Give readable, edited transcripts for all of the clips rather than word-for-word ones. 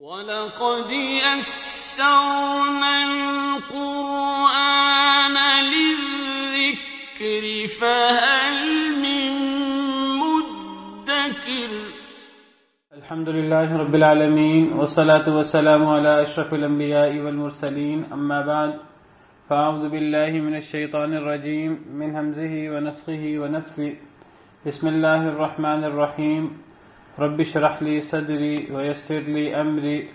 وَلَقَدْ يَسَّرْنَا الْقُرْآنَ لِلذِّكْرِ فَهَلْ مِن مُّدَّكِرٍ الحمد لله رب العالمين والصلاة والسلام على أشرف الأنبياء والمرسلين أما بعد فأعوذ بالله من الشيطان الرجيم من همزه ونفخه ونفثه بسم الله الرحمن الرحيم رب اشرح لي صدري ويسر لي أمري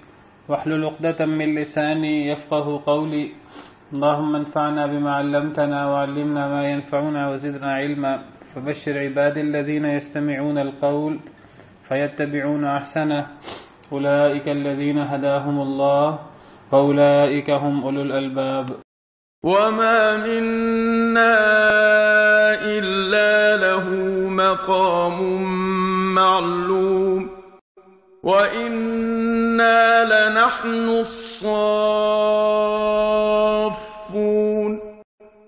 واحلل عقدة من لساني يفقه قولي اللهم انفعنا بما علمتنا وعلمنا ما ينفعنا وزدنا علما فبشر عبادي الذين يستمعون القول فيتبعون أحسنه أولئك الذين هداهم الله وأولئك هم أولو الألباب وما منا إلا له مقام معلوم وإنا لنحن الصافون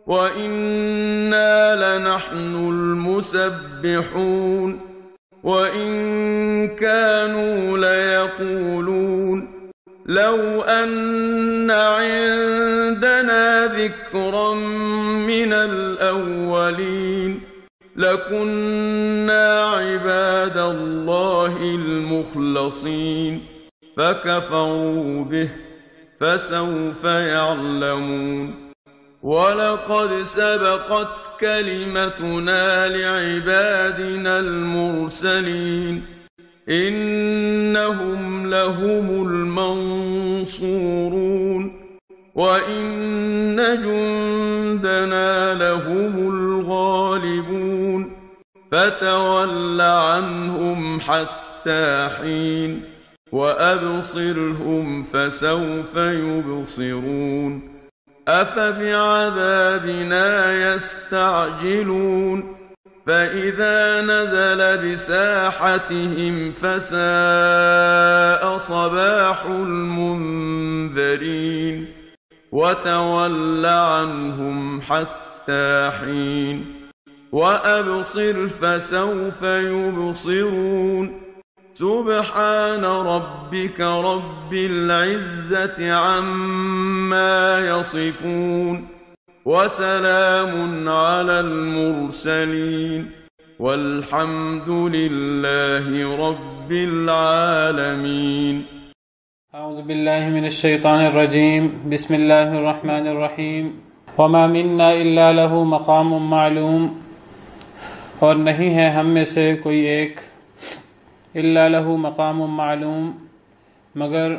وإنا لنحن المسبحون وإن كانوا ليقولون لو أن عندنا ذكرا من الأولين لكنا عباد الله المخلصين فكفروا به فسوف يعلمون ولقد سبقت كلمتنا لعبادنا المرسلين إنهم لهم المنصورون وإن جندنا لهم الغالبون فتول عنهم حتى حين وأبصرهم فسوف يبصرون أفبعذابنا يستعجلون فإذا نزل بساحتهم فساء صباح المنذرين وتول عنهم حتى حين وأبصر فسوف يبصرون سبحان ربك رب العزة عما يصفون وسلام على المرسلين والحمد لله رب العالمين أعوذ بالله من الشيطان الرجيم بسم الله الرحمن الرحيم وما منا إلا له مقام معلوم اور نہیں ہے ہم میں سے کوئی ایک إلا له مقام معلوم مگر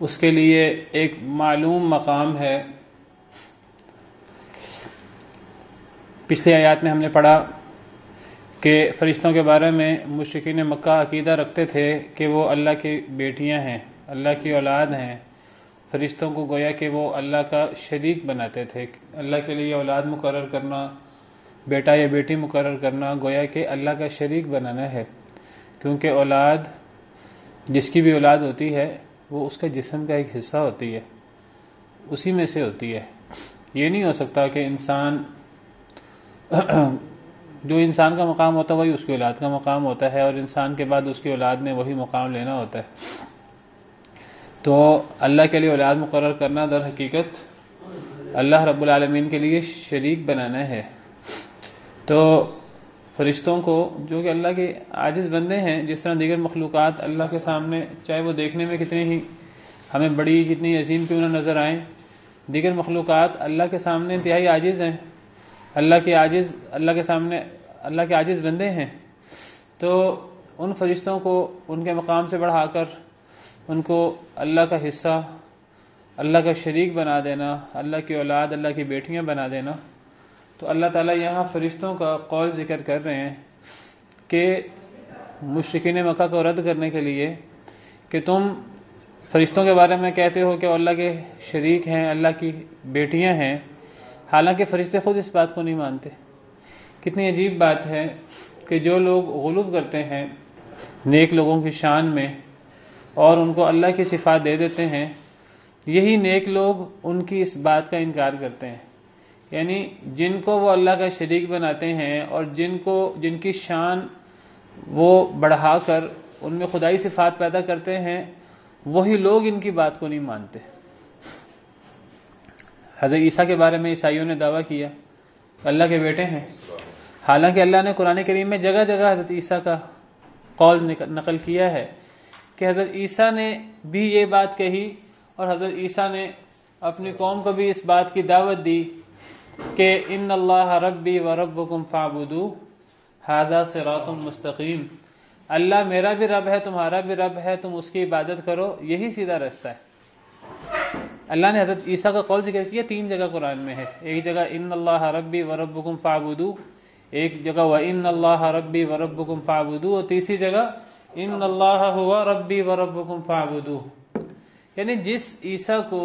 اس کے لیے ایک معلوم مقام ہے۔ پچھلی آیات میں ہم نے پڑھا کہ فرشتوں کے بارے میں مشرکین مکہ عقیدہ رکھتے تھے کہ وہ اللہ کی بیٹیاں ہیں، اللہ کی اولاد ہیں۔ فرشتوں کو گویا کہ وہ اللہ کا شریک بناتے تھے۔ اللہ کے لیے اولاد مقرر کرنا، بیٹا یا بیٹی مقرر کرنا گویا کہ اللہ کا شریک بنانا ہے، کیونکہ اولاد، جس کی بھی اولاد ہوتی ہے وہ اس کا جسم کا ایک حصہ ہوتی ہے، اسی میں سے ہوتی ہے۔ یہ نہیں ہو سکتا کہ انسان جو انسان کا مقام ہوتا ہے وہی اس کی اولاد کا مقام ہوتا ہے، اور انسان کے بعد اس کی اولاد نے وہی مقام لینا ہوتا ہے۔ تو اللہ کے لیے اولاد مقرر کرنا در حقیقت اللہ رب العالمین کے لیے شریک بنانا ہے۔ تو فرشتوں کو، جو کہ اللہ کے عاجز بندے ہیں، جس طرح دیگر مخلوقات اللہ کے سامنے چاہے وہ دیکھنے میں کتنی ہی ہمیں بڑی، کتنی عظیم کیوں نہ نظر آئیں، دیگر مخلوقات اللہ کے سامنے انتہائی عاجز ہیں، اللہ کے عاجز بندے ہیں۔ تو ان فرشتوں کو ان کے مقام سے بڑھا کر ان کو اللہ کا حصہ، اللہ کا شریک بنا دینا، اللہ کی اولاد، اللہ کی بیٹیاں بنا دینا، تو اللہ تعالیٰ یہاں فرشتوں کا قول ذکر کر رہے ہیں کہ مشرکین مکہ کو رد کرنے کے لیے کہ تم فرشتوں کے بارے میں کہتے ہو کہ اللہ کے شریک ہیں، اللہ کی بیٹیاں ہیں، حالانکہ فرشتے خود اس بات کو نہیں مانتے۔ کتنی عجیب بات ہے کہ جو لوگ غلو کرتے ہیں نیک لوگوں کی شان میں اور ان کو اللہ کی صفات دے دیتے ہیں، یہی نیک لوگ ان کی اس بات کا انکار کرتے ہیں۔ یعنی جن کو وہ اللہ کا شریک بناتے ہیں اور جن کی شان وہ بڑھا کر ان میں خدائی صفات پیدا کرتے ہیں، وہی لوگ ان کی بات کو نہیں مانتے۔ حضرت عیسیٰ کے بارے میں عیسائیوں نے دعویٰ کیا اللہ کے بیٹے ہیں، حالانکہ اللہ نے قرآن کریم میں جگہ جگہ حضرت عیسیٰ کا قول نقل کیا ہے کہ حضرت عیسیٰ نے بھی یہ بات کہی، اور حضرت عیسیٰ نے اپنی قوم کو بھی اس بات کی دعوت دی کہ ان اللہ ربی و ربکم فاعبدوہ ھذا صراط مستقیم، اللہ میرا بھی رب ہے تمہارا بھی رب ہے، تم اس کی عبادت کرو، یہی سیدھا رستہ ہے۔ اللہ نے حضرت عیسیٰ کا قول ذکر کیا 3 جگہ قرآن میں ہے، ایک جگہ ان اللہ ربی و ربکم فاعبدوہ، ایک جگہ وَإِنَّ اللَّهَ رَبِّي وَرَبُّكُمْ فَاعْبُدُوهُ، اور تیسری جگہ إِنَّ اللَّهَ هُوَ رَبِّي وَرَبُّكُمْ فَاعْبُدُوهُ۔ یعنی جس عیسیٰ کو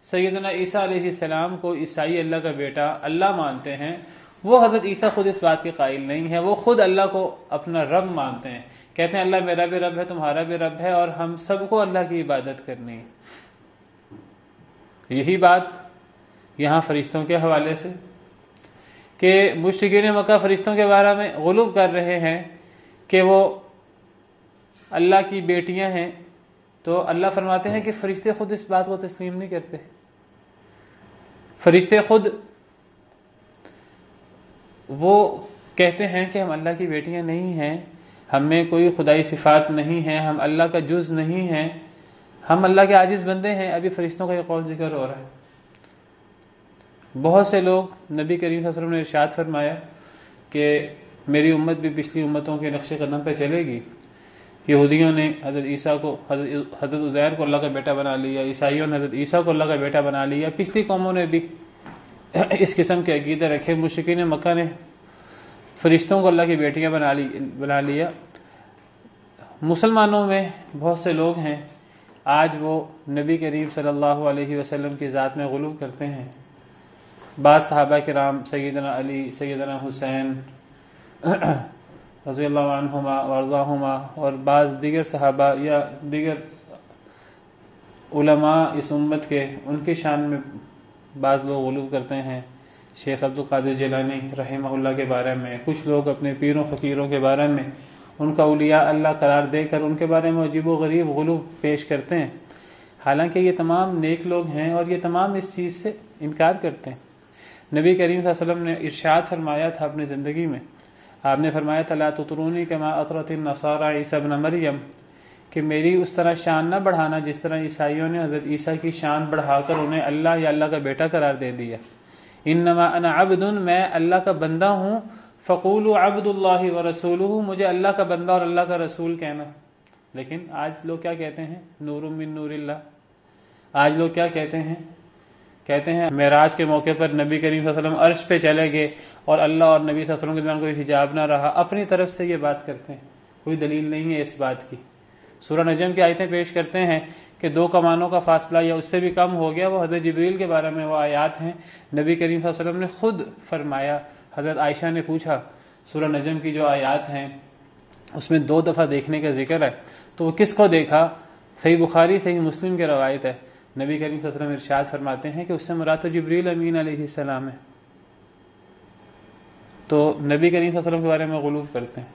سیدنا عیسیٰ علیہ السلام کو عیسائی اللہ کا بیٹا اللہ مانتے ہیں، وہ حضرت عیسیٰ خود اس بات کے قائل نہیں ہے، وہ خود اللہ کو اپنا رب مانتے ہیں، کہتے ہیں اللہ میرا بھی رب ہے تمہارا بھی رب ہے اور ہم سب کو اللہ کی عبادت کرنی ہے۔ یہی بات یہاں فرشتوں کے حوالے سے کہ مشرکین مکہ فرشتوں کے بارے میں غلو کر رہے ہیں کہ وہ اللہ کی بیٹیاں ہیں، تو اللہ فرماتے ہیں کہ فرشتے خود اس بات کو تسلیم نہیں کرتے۔ فرشتے خود وہ کہتے ہیں کہ ہم اللہ کی بیٹیاں نہیں ہیں، ہم میں کوئی خدائی صفات نہیں ہیں، ہم اللہ کا جز نہیں ہیں، ہم اللہ کے عاجز بندے ہیں۔ ابھی فرشتوں کا یہ قول ذکر ہو رہا ہے۔ بہت سے لوگ نبی کریم صلی اللہ علیہ وسلم نے ارشاد فرمایا کہ میری امت بھی پچھلی امتوں کے نقش قدم پہ چلے گی۔ یہودیوں نے حضرت عیسیٰ کو حضرت عزیر کو اللہ کا بیٹا بنا لیا، عیسائیوں نے حضرت عیسیٰ کو اللہ کا بیٹا بنا لیا، پچھلی قوموں نے بھی اس قسم کے عقیدے رکھے۔ مشرکین مکہ نے فرشتوں کو اللہ کی بیٹیاں بنا لیا۔ مسلمانوں میں بہت سے لوگ ہیں آج وہ نبی کریم صلی اللہ علیہ وسلم کی ذات میں غلو کرتے ہیں۔ بعض صحابہ کرام سیدنا علی، سیدنا حسین رضی اللہ عنہما وارضاہما، اور بعض دیگر صحابہ یا دیگر علماء اس امت کے، ان کی شان میں بعض لوگ غلو کرتے ہیں۔ شیخ عبدالقادر جیلانی رحمہ اللہ کے بارے میں، کچھ لوگ اپنے پیروں فقیروں کے بارے میں ان کا اولیاء اللہ قرار دے کر ان کے بارے میں عجیب و غریب غلو پیش کرتے ہیں، حالانکہ یہ تمام نیک لوگ ہیں اور یہ تمام اس چیز سے انکار کرتے ہیں۔ نبی کریم صلی اللہ علیہ وسلم نے ارشاد فرمایا تھا اپنی زندگی میں، آپ نے فرمایا تھا لا تطرونی کما اطرت النصارى عیسی ابن مریم، کہ میری اس طرح شان نہ بڑھانا جس طرح عیسائیوں نے حضرت عیسیٰ کی شان بڑھا کر انہیں اللہ یا اللہ کا بیٹا قرار دے دیا۔ انما انا عبد، میں اللہ کا بندہ ہوں، فقولوا عبد اللہ ورسولہ، مجھے اللہ کا بندہ اور اللہ کا رسول کہنا۔ لیکن آج لوگ کیا کہتے ہیں؟ نور من نور اللہ۔ آج لوگ کیا کہتے ہیں معراج کے موقع پر نبی کریم صلی اللہ علیہ وسلم عرش پہ چلے گئے اور اللہ اور نبی صلی اللہ علیہ وسلم کے درمیان کوئی حجاب نہ رہا، اپنی طرف سے یہ بات کرتے ہیں، کوئی دلیل نہیں ہے اس بات کی۔ سورہ نجم کی آیتیں پیش کرتے ہیں کہ 2 کمانوں کا فاصلہ یا اس سے بھی کم ہو گیا، وہ حضرت جبریل کے بارے میں وہ آیات ہیں۔ نبی کریم صلی اللہ علیہ وسلم نے خود فرمایا، حضرت عائشہ نے پوچھا سورہ نجم کی جو آیات ہیں اس میں 2 دفعہ دیکھنے کا ذکر ہے، تو وہ کس کو دیکھا؟ صحیح بخاری صحیح مسلم کی روایت ہے، نبی کریم صلی اللہ علیہ وسلم ارشاد فرماتے ہیں کہ اس سے مراد جبریل امین علیہ السلام ہے۔ تو نبی کریم صلی اللہ علیہ وسلم کے بارے میں غلو کرتے ہیں،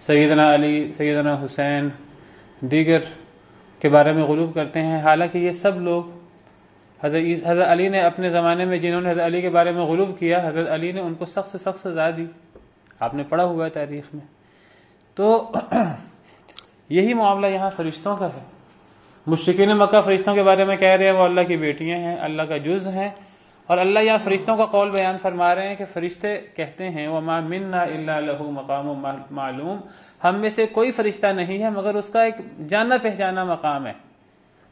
سیدنا علی، سیدنا حسین، دیگر کے بارے میں غلو کرتے ہیں، حالانکہ یہ سب لوگ حضرت علی نے اپنے زمانے میں جنہوں نے حضرت علی کے بارے میں غلو کیا، حضرت علی نے ان کو سخت سے سخت سزا دی، آپ نے پڑھا ہوا ہے تاریخ میں۔ تو یہی معاملہ یہاں فرشتوں کا ہے۔ مشرکین مکہ فرشتوں کے بارے میں کہہ رہے ہیں وہ اللہ کی بیٹیاں ہیں، اللہ کا جز ہیں، اور اللہ یہاں فرشتوں کا قول بیان فرما رہے ہیں کہ فرشتے کہتے ہیں وَمَا مِنَّا إِلَّا لَهُ مَقَامٌ مَعْلُوم، ہم میں سے کوئی فرشتہ نہیں ہے مگر اس کا ایک جانا پہچانا مقام ہے،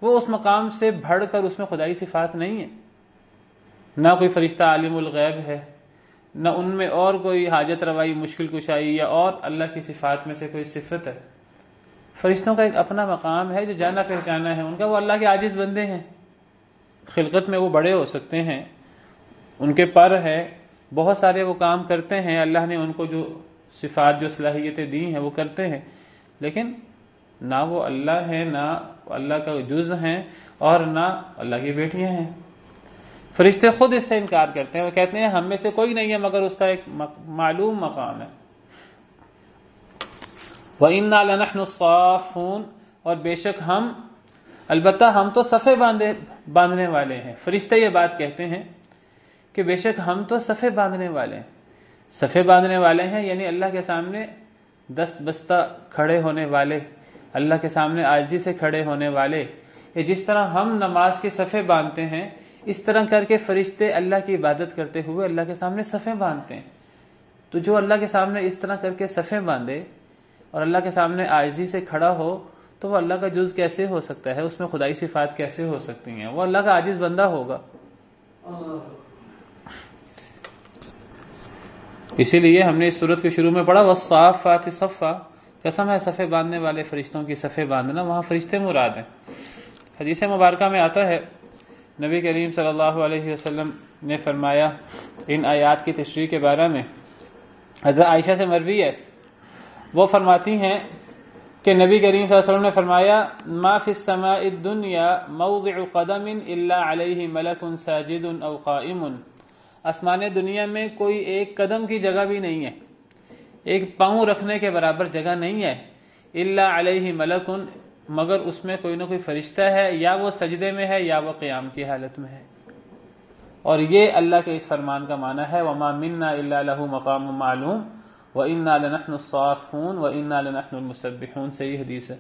وہ اس مقام سے بڑھ کر اس میں خدائی صفات نہیں ہے۔ نہ کوئی فرشتہ عالم الغیب ہے، نہ ان میں اور کوئی حاجت روائی، مشکل کشائی یا اور اللہ کی صفات میں سے کوئی صفت ہے۔ فرشتوں کا ایک اپنا مقام ہے جو جانا پہچانا ہے ان کا، وہ اللہ کے عاجز بندے ہیں، خلقت میں وہ بڑے ہو سکتے ہیں، ان کے پر ہے، بہت سارے وہ کام کرتے ہیں، اللہ نے ان کو جو صفات جو صلاحیتیں دی ہیں وہ کرتے ہیں، لیکن نہ وہ اللہ ہیں، نہ اللہ کا جز ہیں، اور نہ اللہ کی بیٹیاں ہیں۔ فرشتے خود اس سے انکار کرتے ہیں، وہ کہتے ہیں ہم میں سے کوئی نہیں ہے مگر اس کا ایک معلوم مقام ہے۔ وَإِنَّا لَنَحْنُ الصَّافُّونَ، اور بے شک ہم البتہ ہم تو صفے باندھنے والے ہیں. فرشتے یہ بات کہتے ہیں کہ بے شک ہم تو صفے باندھنے والے ہیں. صفے باندھنے والے ہیں یعنی اللہ کے سامنے دست بستہ کھڑے ہونے والے، اللہ کے سامنے عاجزی سے کھڑے ہونے والے. یہ جس طرح ہم نماز کے صفے باندھتے ہیں اس طرح کر کے فرشتے اللہ کی عبادت کرتے ہوئے اللہ کے سامنے صفے باندھتے ہیں. تو جو اللہ کے سامنے اس طرح کر کے صفے باندھے اور اللہ کے سامنے عاجزی سے کھڑا ہو تو وہ اللہ کا جز کیسے ہو سکتا ہے؟ اس میں خدائی صفات کیسے ہو سکتی ہیں؟ وہ اللہ کا عاجز بندہ ہوگا. اسی لیے ہم نے اس سورت کے شروع میں پڑھا والصافات صفا، قسم ہے صفے باندھنے والے فرشتوں کی صفے باندھنا، وہاں فرشتے مراد ہیں. حدیث مبارکہ میں آتا ہے نبی کریم صلی اللہ علیہ وسلم نے فرمایا ان آیات کی تشریح کے بارے میں، حضرت عائشہ سے مروی ہے، وہ فرماتی ہیں کہ نبی کریم صلی اللہ علیہ وسلم نے فرمایا ما فی السماء الدنیا موضع قدم الا علیہ ملک ساجد او قائم. آسمان دنیا میں کوئی ایک قدم کی جگہ بھی نہیں ہے، ایک پاؤں رکھنے کے برابر جگہ نہیں ہے، الا علیہ ملک، مگر اس میں کوئی نہ کوئی فرشتہ ہے، یا وہ سجدے میں ہے یا وہ قیام کی حالت میں ہے. اور یہ اللہ کے اس فرمان کا معنی ہے وما منا الا له مقام معلوم وَإِنَّا لَنَحْنُ الصَّافُونَ وَإِنَّا لَنَحْنُ الْمُسَبِّحُونَ. صحیح حدیث ہے.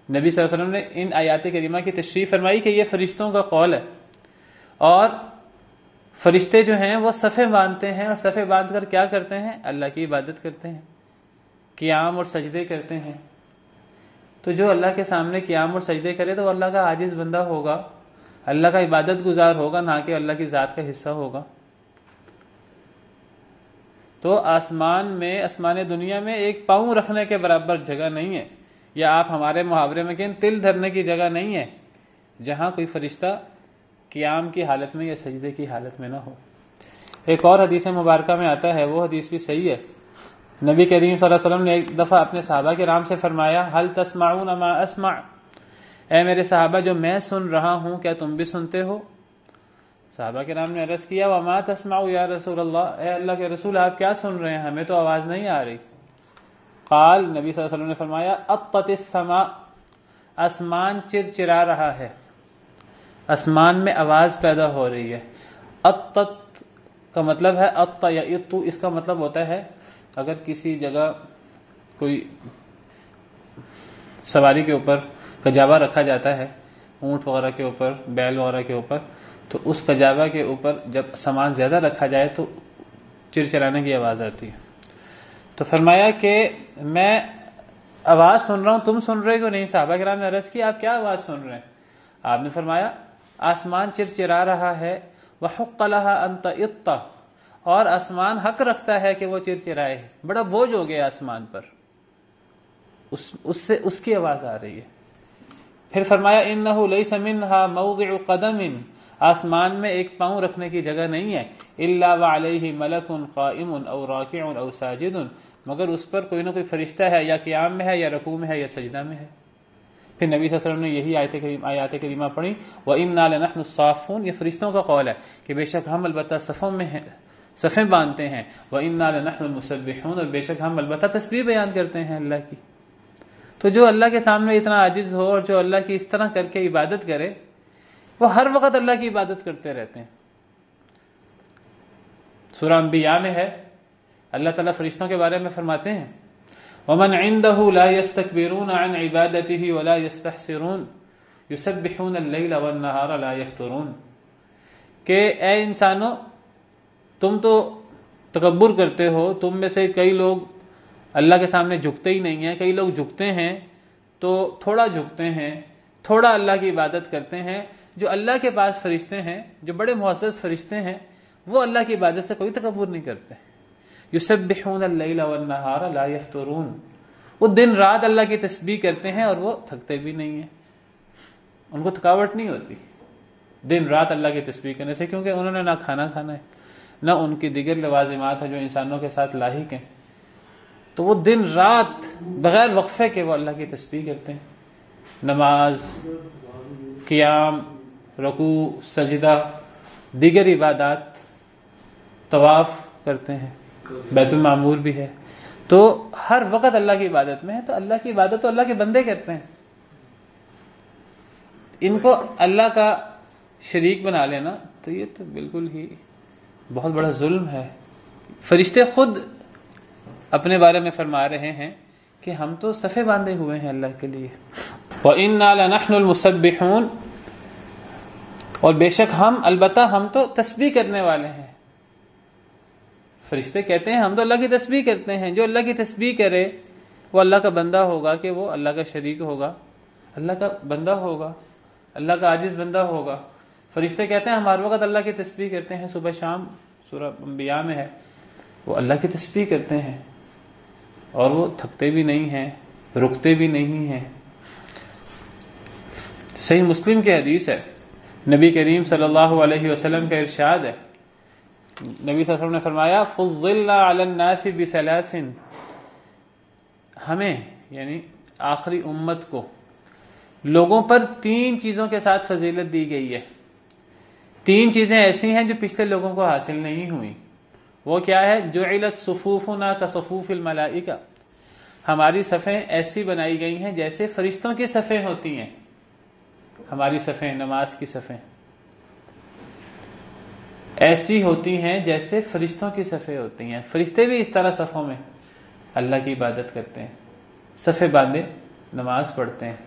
نبی صلی اللہ علیہ وسلم نے ان آیات کریمہ کی تشریح فرمائی کہ یہ فرشتوں کا قول ہے، اور فرشتے جو ہیں وہ صفے باندھتے ہیں، اور صفے باندھ کر کیا کرتے ہیں؟ اللہ کی عبادت کرتے ہیں، قیام اور سجدے کرتے ہیں. تو جو اللہ کے سامنے قیام اور سجدے کرے تو اللہ کا عاجز بندہ ہوگا، اللہ کا عبادت گزار ہوگا، نہ کہ اللہ کی ذات کا حصہ ہوگا. تو آسمان دنیا میں ایک پاؤں رکھنے کے برابر جگہ نہیں ہے، یا آپ ہمارے محاورے میں کہیں تل دھرنے کی جگہ نہیں ہے جہاں کوئی فرشتہ قیام کی حالت میں یا سجدے کی حالت میں نہ ہو. ایک اور حدیث مبارکہ میں آتا ہے، وہ حدیث بھی صحیح ہے. نبی کریم صلی اللہ علیہ وسلم نے ایک دفعہ اپنے صحابہ کرام سے فرمایا هل تسمعون ما اسمع، اے میرے صحابہ جو میں سن رہا ہوں کیا تم بھی سنتے ہو؟ صحابہ کرام نے عرض کیا وما تسمع یا رسول اللہ، اے اللہ کے رسول آپ کیا سن رہے ہیں؟ ہمیں تو آواز نہیں آ رہی. قال، نبی صلی اللہ علیہ وسلم نے فرمایا اطت السماء، آسمان چرچرا رہا ہے، آسمان میں آواز پیدا ہو رہی ہے. اطت کا مطلب ہے اط یا اتو، اس کا مطلب ہوتا ہے اگر کسی جگہ کوئی سواری کے اوپر کجاوا رکھا جاتا ہے، اونٹ وغیرہ کے اوپر، بیل وغیرہ کے اوپر، تو اس کجاوا کے اوپر جب سامان زیادہ رکھا جائے تو چرچرانے کی آواز آتی ہے. تو فرمایا کہ میں آواز سن رہا ہوں، تم سن رہے ہو نہیں؟ صحابہ کرام نے عرض کی آپ کیا آواز سن رہے ہیں؟ آپ نے فرمایا آسمان چرچرا رہا ہے وحق لها ان تئط، اور آسمان حق رکھتا ہے کہ وہ چرچرائے، بڑا بوجھ ہو گیا آسمان پر، اس کی آواز آ رہی ہے. پھر فرمایا انه ليس منها موضع قدم، آسمان میں ایک پاؤں رکھنے کی جگہ نہیں ہے، الا وعليه ملک قائم او راکع او ساجد، مگر اس پر کوئی نہ کوئی فرشتہ ہے، یا قیام میں ہے یا رکوع میں ہے یا سجدہ میں ہے. پھر نبی صلی اللہ علیہ وسلم نے یہی آیات کریمہ پڑھی وَإِنَّا لَنَحْنُ الصَّافُونَ، یہ فرشتوں کا قول ہے کہ بے شک ہم البتہ صفوں میں ہیں، صفیں باندھتے ہیں. وَإِنَّا لَنَحْنُ الْمُسَبِّحُونَ، اور بے شک ہم البتہ تسبیح بیان کرتے ہیں اللہ کی. تو جو اللہ کے سامنے اتنا عاجز ہو اور جو اللہ کی اس طرح کر کے عبادت کرے، وہ ہر وقت اللہ کی عبادت کرتے رہتے ہیں. سورہ انبیاء میں ہے، اللہ تعالیٰ فرشتوں کے بارے میں فرماتے ہیں وَمَنْ عِنْدَهُ لَا يَسْتَكْبِرُونَ عَنْ عِبَادَتِهِ وَلَا يَسْتَحْسِرُونَ يُسَبِّحُونَ اللَّيْلَ وَالنَّهَارَ لَا يَفْتُرُونَ، کہ اے انسانو تم تو تکبر کرتے ہو، تم میں سے کئی لوگ اللہ کے سامنے جھکتے ہی نہیں ہیں، کئی لوگ جھکتے ہیں تو تھوڑا جھکتے ہیں، تھوڑا اللہ کی عبادت کرتے ہیں. جو اللہ کے پاس فرشتے ہیں، جو بڑے معزز فرشتے ہیں، وہ اللہ کی عبادت سے کوئی تکبر نہیں کرتے. یسبحون اللیل والنہار لا یفترون، وہ دن رات اللہ کی تسبیح کرتے ہیں اور وہ تھکتے بھی نہیں ہیں، ان کو تھکاوٹ نہیں ہوتی دن رات اللہ کی تسبیح کرنے سے، کیونکہ انہوں نے نہ کھانا کھانا ہے، نہ ان کی دیگر لوازمات ہیں جو انسانوں کے ساتھ لاحق ہیں. تو وہ دن رات بغیر وقفے کے وہ اللہ کی تسبیح کرتے ہیں، نماز، قیام، رکوع، سجدہ، دیگر عبادات، طواف کرتے ہیں، بیت المعمور بھی ہے. تو ہر وقت اللہ کی عبادت میں ہے. تو اللہ کی عبادت تو اللہ کے بندے کرتے ہیں. ان کو اللہ کا شریک بنا لینا تو یہ تو بالکل ہی بہت بڑا ظلم ہے۔ فرشتے خود اپنے بارے میں فرما رہے ہیں کہ ہم تو صفے باندھے ہوئے ہیں اللہ کے لیے۔ وَإِنَّا لَنَحْنُ الْمُسَبِّحُونَ، اور بے شک البتہ ہم تو تسبیح کرنے والے ہیں۔ فرشتے کہتے ہیں ہم تو اللہ کی تسبیح کرتے ہیں، جو اللہ کی تسبیح کرے وہ اللہ کا بندہ ہوگا کہ وہ اللہ کا شریک ہوگا، اللہ کا بندہ ہوگا، اللہ کا عاجز بندہ ہوگا۔ فرشتے کہتے ہیں ہم ہر وقت اللہ کی تسبیح کرتے ہیں، صبح شام، سورہ انبیاء میں ہے، وہ اللہ کی تسبیح کرتے ہیں اور وہ تھکتے بھی نہیں ہیں، رکتے بھی نہیں ہیں۔ صحیح مسلم کی حدیث ہے، نبی کریم صلی اللہ علیہ وسلم کا ارشاد ہے، نبی صلی اللہ علیہ وسلم نے فرمایا فضلنا علی الناس بثلاث، ہمیں یعنی آخری امت کو لوگوں پر 3 چیزوں کے ساتھ فضیلت دی گئی ہے۔ 3 چیزیں ایسی ہیں جو پچھلے لوگوں کو حاصل نہیں ہوئی۔ وہ کیا ہے؟ جعلت صفوفنا کصفوف الملائکہ، ہماری صفیں ایسی بنائی گئی ہیں جیسے فرشتوں کی صفیں ہوتی ہیں۔ ہماری صفیں، نماز کی صفیں ایسی ہوتی ہیں جیسے فرشتوں کی صفیں ہوتی ہیں۔ فرشتے بھی اس طرح صفوں میں اللہ کی عبادت کرتے ہیں، صفیں باندھے نماز پڑھتے ہیں۔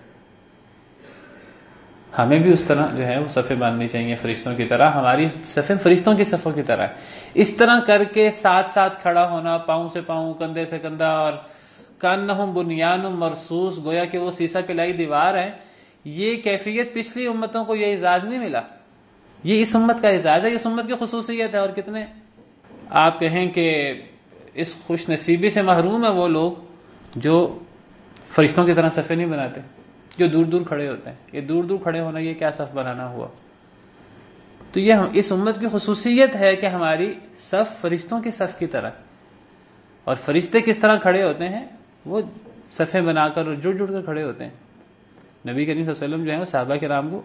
ہمیں بھی اس طرح جو ہے وہ صفیں باندھنی چاہیے فرشتوں کی طرح، ہماری صفیں فرشتوں کی صفوں کی طرح ہے۔ اس طرح کر کے ساتھ ساتھ کھڑا ہونا، پاؤں سے پاؤں، کندھے سے کندھا، اور کانہم بنیان مرصوص، گویا کہ وہ سیسا پلائی دیوار ہے۔ یہ کیفیت پچھلی امتوں کو یہ اعزاز نہیں ملا، یہ اس امت کا اعزاز ہے، اس امت کی خصوصیت ہے۔ اور کتنے آپ کہیں کہ اس خوش نصیبی سے محروم ہے وہ لوگ جو فرشتوں کی طرح صفیں نہیں بناتے، جو دور دور کھڑے ہوتے ہیں۔ یہ دور دور کھڑے ہونا یہ کیا صف بنانا ہوا؟ تو یہ اس امت کی خصوصیت ہے کہ ہماری صف فرشتوں کی صف کی طرح۔ اور فرشتے کس طرح کھڑے ہوتے ہیں؟ وہ صفیں بنا کر اور جڑ جڑ کر کھڑے ہوتے ہیں۔ نبی کریم صلی اللہ علیہ وسلم جو ہے وہ صحابہ کرام کو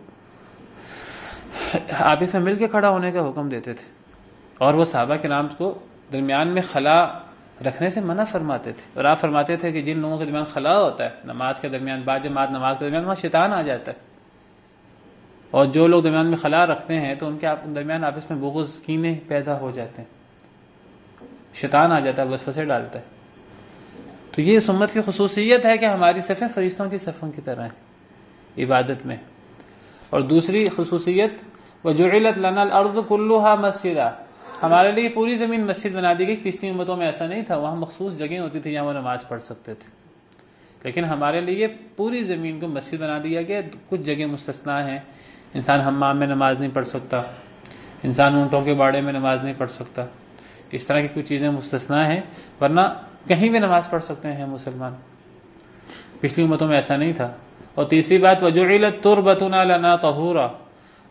آپس میں مل کے کھڑا ہونے کا حکم دیتے تھے، اور وہ صحابہ کرام کو درمیان میں خلا رکھنے سے منع فرماتے تھے۔ اور آپ فرماتے تھے کہ جن لوگوں کے درمیان خلا ہوتا ہے نماز کے درمیان، باجماعت نماز کے درمیان، وہاں شیطان آ جاتا ہے، اور جو لوگ درمیان میں خلا رکھتے ہیں تو ان کے درمیان آپس میں بغض، کینے پیدا ہو جاتے ہیں، شیطان آ جاتا ہے، وسوسے ڈالتا ہے۔ تو یہ اس امت کی خصوصیت ہے کہ ہماری صفیں فرشتوں کی صفوں کی طرح ہیں عبادت میں۔ اور دوسری خصوصیت وَجُعِلَتْ لَنَا الْأَرْضُ كُلُّهَا مَسْجِدًا، ہمارے لیے پوری زمین مسجد بنا دی گئی۔ پچھلی امتوں میں ایسا نہیں تھا، وہاں مخصوص جگہیں ہوتی تھی جہاں وہ نماز پڑھ سکتے تھے، لیکن ہمارے لیے پوری زمین کو مسجد بنا دیا گیا۔ کچھ جگہ مستثنا ہیں، انسان حمام میں نماز نہیں پڑھ سکتا، انسان اونٹوں کے باڑے میں نماز نہیں پڑھ سکتا، اس طرح کی کچھ چیزیں مستثنا ہیں، ورنہ کہیں بھی نماز پڑھ سکتے ہیں مسلمان۔ پچھلی امتوں میں ایسا نہیں تھا۔ اور تیسری بات وَجُعِلَتْ تُرْبَتُنَا لَنَا طَهُورًا،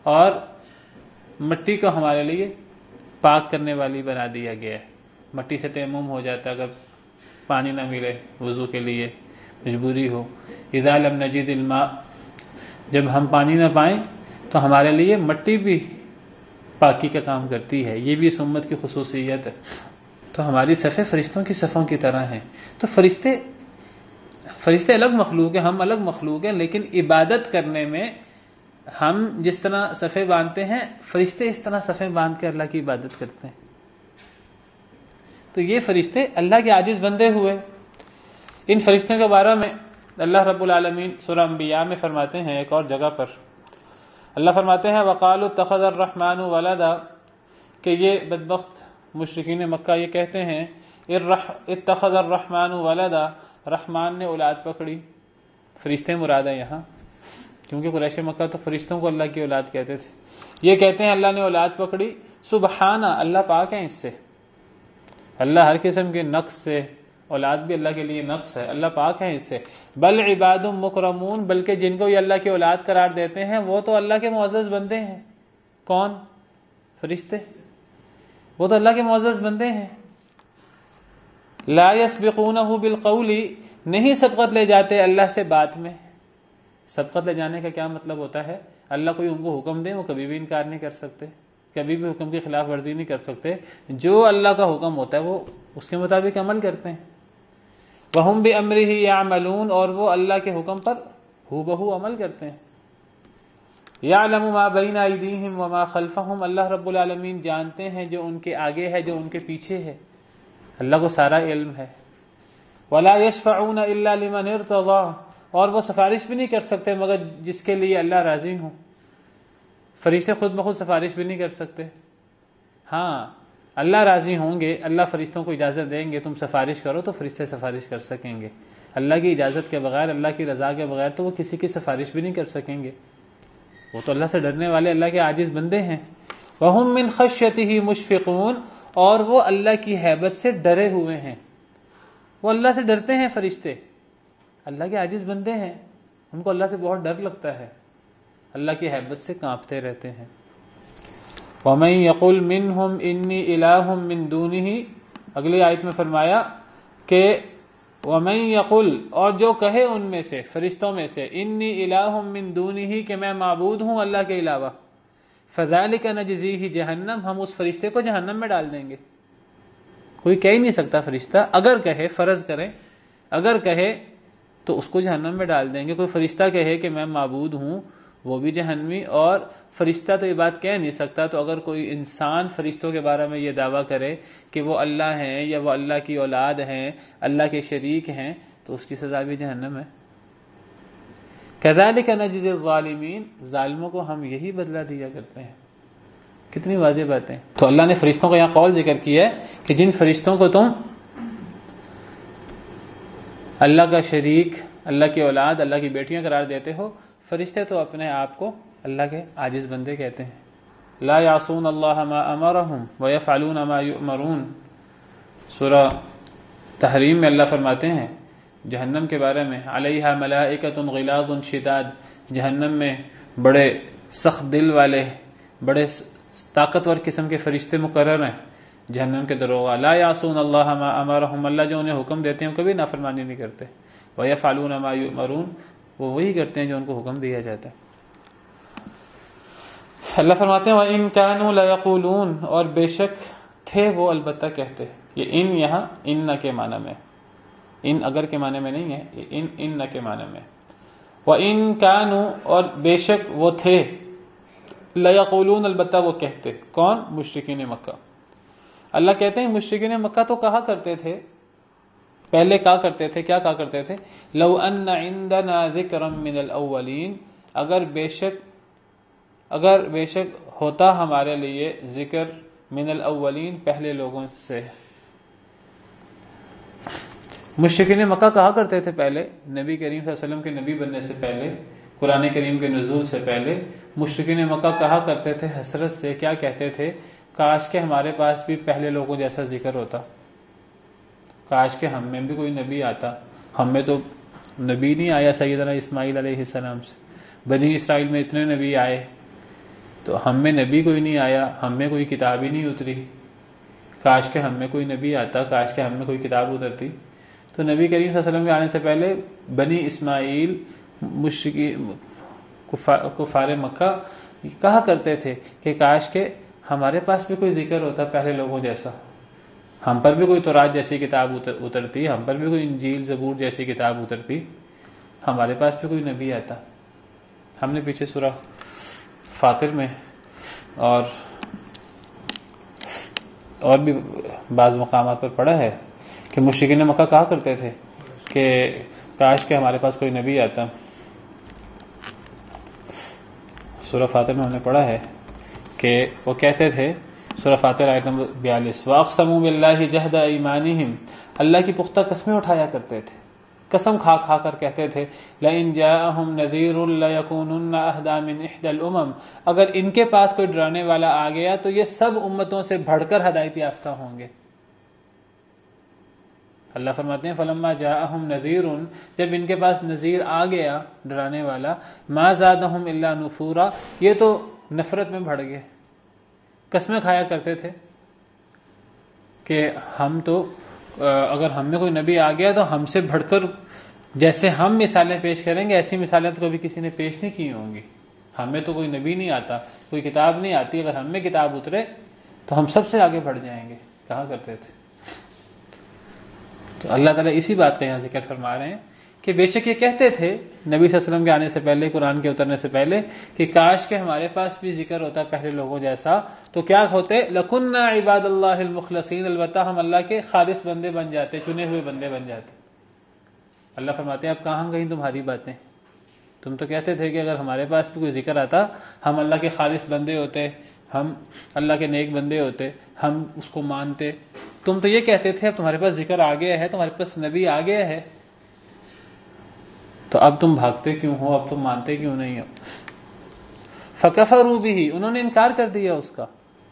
اور مٹی کو ہمارے لیے پاک کرنے والی بنا دیا گیا ہے۔ مٹی سے تیمم ہو جاتا ہے اگر پانی نہ ملے، وضو کے لیے مجبوری ہو۔ اذا لم نجد الماء، جب ہم پانی نہ پائیں تو ہمارے لیے مٹی بھی پاکی کا کام کرتی ہے۔ یہ بھی اس امت کی خصوصیت ہے۔ تو ہماری صفیں فرشتوں کی صفوں کی طرح ہیں۔ تو فرشتے الگ مخلوق ہیں، ہم الگ مخلوق ہیں، لیکن عبادت کرنے میں ہم جس طرح صفیں باندھتے ہیں، فرشتے اس طرح صفیں باندھ کے اللہ کی عبادت کرتے ہیں۔ تو یہ فرشتے اللہ کے عاجز بندے ہوئے۔ ان فرشتوں کے بارے میں اللہ رب العالمین سورہ انبیاء میں فرماتے ہیں، ایک اور جگہ پر اللہ فرماتے ہیں وَقَالُوا اتَّخَذَ الرَّحْمَنُ وَلَدًا، کہ یہ بدبخت مشرکین مکہ یہ کہتے ہیں اتَّخَذَ الرَّحْمَنُ وَلَدًا، رحمان نے اولاد پکڑی۔ فرشتے مراد ہیں یہاں، کیونکہ قریش مکہ تو فرشتوں کو اللہ کی اولاد کہتے تھے۔ یہ کہتے ہیں اللہ نے اولاد پکڑی، سبحانہ، اللہ پاک ہے اس سے، اللہ ہر قسم کے نقص سے، اولاد بھی اللہ کے لیے نقص ہے، اللہ پاک ہے اس سے۔ بل عباد مکرمون، بلکہ جن کو یہ اللہ کی اولاد قرار دیتے ہیں وہ تو اللہ کے معزز بندے ہیں۔ کون؟ فرشتے، وہ تو اللہ کے معزز بندے ہیں۔ لا یسبقونہ بالقول، نہیں سبقت لے جاتے اللہ سے بات میں۔ سبقت لے جانے کا کیا مطلب ہوتا ہے؟ اللہ کوئی ان کو حکم دے وہ کبھی بھی انکار نہیں کر سکتے، کبھی بھی حکم کی خلاف ورزی نہیں کر سکتے۔ جو اللہ کا حکم ہوتا ہے وہ اس کے مطابق عمل کرتے ہیں۔ وَهُمْ بِأَمْرِهِ يَعْمَلُونَ، اور وہ اللہ کے حکم پر ہو بہو عمل کرتے ہیں۔ یعلم ما بین ایدیہم وما خلفہم، اللہ رب العالمین جانتے ہیں جو ان کے آگے ہے جو ان کے پیچھے ہے، اللہ کو سارا علم ہے۔ ولا یشفعون الا لمن ارتضی، اور وہ سفارش بھی نہیں کر سکتے مگر جس کے لیے اللہ راضی ہوں۔ فرشتے خود بخود سفارش بھی نہیں کر سکتے، ہاں اللہ راضی ہوں گے، اللہ فرشتوں کو اجازت دیں گے تم سفارش کرو تو فرشتے سفارش کر سکیں گے۔ اللہ کی اجازت کے بغیر، اللہ کی رضا کے بغیر تو وہ کسی کی سفارش بھی نہیں کر سکیں گے۔ وہ تو اللہ سے ڈرنے والے اللہ کے عاجز بندے ہیں۔ وَهُم مِّن خَشْيَتِهِ مُشْفِقُونَ، اور وہ اللہ کی ہیبت سے ڈرے ہوئے ہیں، وہ اللہ سے ڈرتے ہیں فرشتے، اللہ کے عاجز بندے ہیں، ان کو اللہ سے بہت ڈر لگتا ہے، اللہ کی ہیبت سے کانپتے رہتے ہیں۔ وَمَن يَقُلْ مِنْهُمْ إِنِّي إِلَٰهٌ مِّن دُونِهِ، اگلی آیت میں فرمایا کہ وَمَن يَقُلْ، اور جو کہے ان میں سے فرشتوں میں سے، إِنِّي إِلَٰهٌ مِّن دُونِهِ کہ میں معبود ہوں اللہ کے علاوہ، فَذَلِكَ نَجْزِيهِ جہنم، ہم اس فرشتے کو جہنم میں ڈال دیں گے۔ کوئی کہہ ہی نہیں سکتا فرشتہ، اگر کہے، فرض کریں اگر کہے تو اس کو جہنم میں ڈال دیں گے۔ کوئی فرشتہ کہے کہ میں معبود ہوں وہ بھی جہنمی، اور فرشتہ تو یہ بات کہہ نہیں سکتا، تو اگر کوئی انسان فرشتوں کے بارے میں یہ دعویٰ کرے کہ وہ اللہ ہیں یا وہ اللہ کی اولاد ہیں، اللہ کے شریک ہیں، تو اس کی سزا بھی جہنم ہے۔ كَذَلِكَ نَجْزِي الظَّالِمِينَ، ظالموں کو ہم یہی بدلہ دیا کرتے ہیں۔ کتنی واضح باتیں۔ تو اللہ نے فرشتوں کا یہاں قول ذکر کیا ہے کہ جن فرشتوں کو تم اللہ کا شریک، اللہ کی اولاد، اللہ کی بیٹیاں قرار دیتے ہو، فرشتے تو اپنے آپ کو اللہ کے عاجز بندے کہتے ہیں۔ لا یعصون اللہ ما امرہم ویفعلون ما یؤمرون، سورہ تحریم میں اللہ فرماتے ہیں جہنم کے بارے میں، علیہا ملائکۃ غلاظ شداد، جہنم میں بڑے سخت دل والے، بڑے طاقتور قسم کے فرشتے مقرر ہیں جہنم کے دروغہ۔ لا یعصون اللہ ما امرہم، اللہ جو انہیں حکم دیتے ہیں کبھی نافرمانی نہیں کرتے۔ ویفعلون ما یؤمرون، وہ وہی کرتے ہیں جو ان کو حکم دیا جاتا ہے۔ اللہ فرماتے ہیں وَإِن كَانُوا لَيَقُولُونَ، اور بے شک تھے وہ البتہ کہتے۔ یہ ان یہاں ان کے معنی میں، ان اگر کے معنی میں نہیں ہے، یہ ان کے معنی میں۔ وَإِن كَانُوا، اور بے شک وہ تھے، لَيَقُولُونَ البتہ وہ کہتے، کون؟ مشرکین مکہ۔ اللہ کہتے ہیں مشرکین مکہ تو کہا کرتے تھے، پہلے کہا کرتے تھے، کیا کہا کرتے تھے؟ لَوْ أَنَّ عِندَنَا ذِكْرًا مِّنَ الْأَوَّلِينَ، اگر بے شک ہوتا ہمارے لیے ذکر من الاولین، پہلے لوگوں سے۔ مشرکین مکہ کہا کرتے تھے پہلے، نبی کریم صلی اللہ علیہ وسلم کے نبی بننے سے پہلے، قرآن کریم کے نزول سے پہلے، مشرکین مکہ کہا کرتے تھے حسرت سے، کیا کہتے تھے؟ کاش کہ ہمارے پاس بھی پہلے لوگوں جیسا ذکر ہوتا، کاش کہ ہم میں بھی کوئی نبی آتا۔ ہم میں تو نبی نہیں آیا سیدنا اسماعیل علیہ السلام سے، بنی اسرائیل میں اتنے نبی آئے، تو ہم میں نبی کوئی نہیں آیا، ہم میں کوئی کتاب ہی نہیں اتری، کاش کہ ہم میں کوئی نبی آتا، کاش کہ ہم میں کوئی کتاب اترتی۔ تو نبی کریم صلی اللہ علیہ وسلم کے آنے سے پہلے بنی اسماعیل، کفار مکہ کہا کرتے تھے کہ کاش کہ ہمارے پاس بھی کوئی ذکر ہوتا پہلے لوگوں جیسا، ہم پر بھی کوئی تورات جیسی کتاب اترتی، ہم پر بھی کوئی انجیل زبور جیسی کتاب اترتی، ہمارے پاس بھی کوئی نبی آتا۔ ہم نے پیچھے سورہ فاطر میں اور بھی بعض مقامات پر پڑھا ہے کہ مشرکین مکہ کہا کرتے تھے کہ کاش کہ ہمارے پاس کوئی نبی آتا۔ سورہ فاطر میں ہم نے پڑھا ہے کہ وہ کہتے تھے، سورہ فاطر آیت نمبر 42، وَأَقْسَمُوا بِاللَّهِ جَهْدَ أَيْمَانِهِمْ، اللہ کی پختہ قسمیں اٹھایا کرتے تھے، قسم کھا کھا کر کہتے تھے لَإِن جَاءَهُمْ نَذِيرٌ لَيَكُونُنَّ أَهْدَىٰ مِنْ إِحْدَى الْأُمَمِ، اگر ان کے پاس کوئی ڈرانے والا آ گیا تو یہ سب امتوں سے بڑھ کر ہدایت یافتہ ہوں گے۔ اللہ فرماتے ہیں فَلَمَّا جَاءَهُمْ نَذِيرٌ، جب ان کے پاس نذیر آ گیا ڈرانے والا، مَا زَادَهُمْ إِلَّا نُفُورًا، یہ تو نفرت میں بڑھ گئے، قسمیں کھایا کرتے تھے کہ ہم تو اگر ہم میں کوئی نبی آ گیا تو ہم سے بڑھ کر جیسے ہم مثالیں پیش کریں گے ایسی مثالیں تو کبھی کسی نے پیش نہیں کی ہوں گی، ہمیں تو کوئی نبی نہیں آتا، کوئی کتاب نہیں آتی، اگر ہم میں کتاب اترے تو ہم سب سے آگے بڑھ جائیں گے، کہا کرتے تھے۔ تو اللہ تعالیٰ اسی بات کا یہاں ذکر فرما رہے ہیں کہ بے شک یہ کہتے تھے نبی صلی اللہ علیہ وسلم کے آنے سے پہلے، قرآن کے اترنے سے پہلے، کہ کاش کہ ہمارے پاس بھی ذکر ہوتا پہلے لوگوں جیسا تو کیا ہوتے، لَكُنَّا عِبَادَ اللَّهِ الْمُخْلَصِينَ، البتہ ہم اللہ کے خالص بندے بن جاتے، چنے ہوئے بندے بن جاتے۔ اللہ فرماتے ہیں اب کہاں گئی تمہاری باتیں؟ تم تو کہتے تھے کہ اگر ہمارے پاس بھی کوئی ذکر آتا ہم اللہ کے خالص بندے ہوتے، ہم اللہ کے نیک بندے ہوتے، ہم اس کو مانتے۔ تم تو یہ کہتے تھے اب تمہارے پاس ذکر آ گیا ہے، تمہارے پاس نبی آ گیا ہے، تو اب تم بھاگتے کیوں ہو، اب تم مانتے کیوں نہیں ہو؟ فَكَفَرُوا بِهِ، انہوں نے انکار کر دیا اس کا۔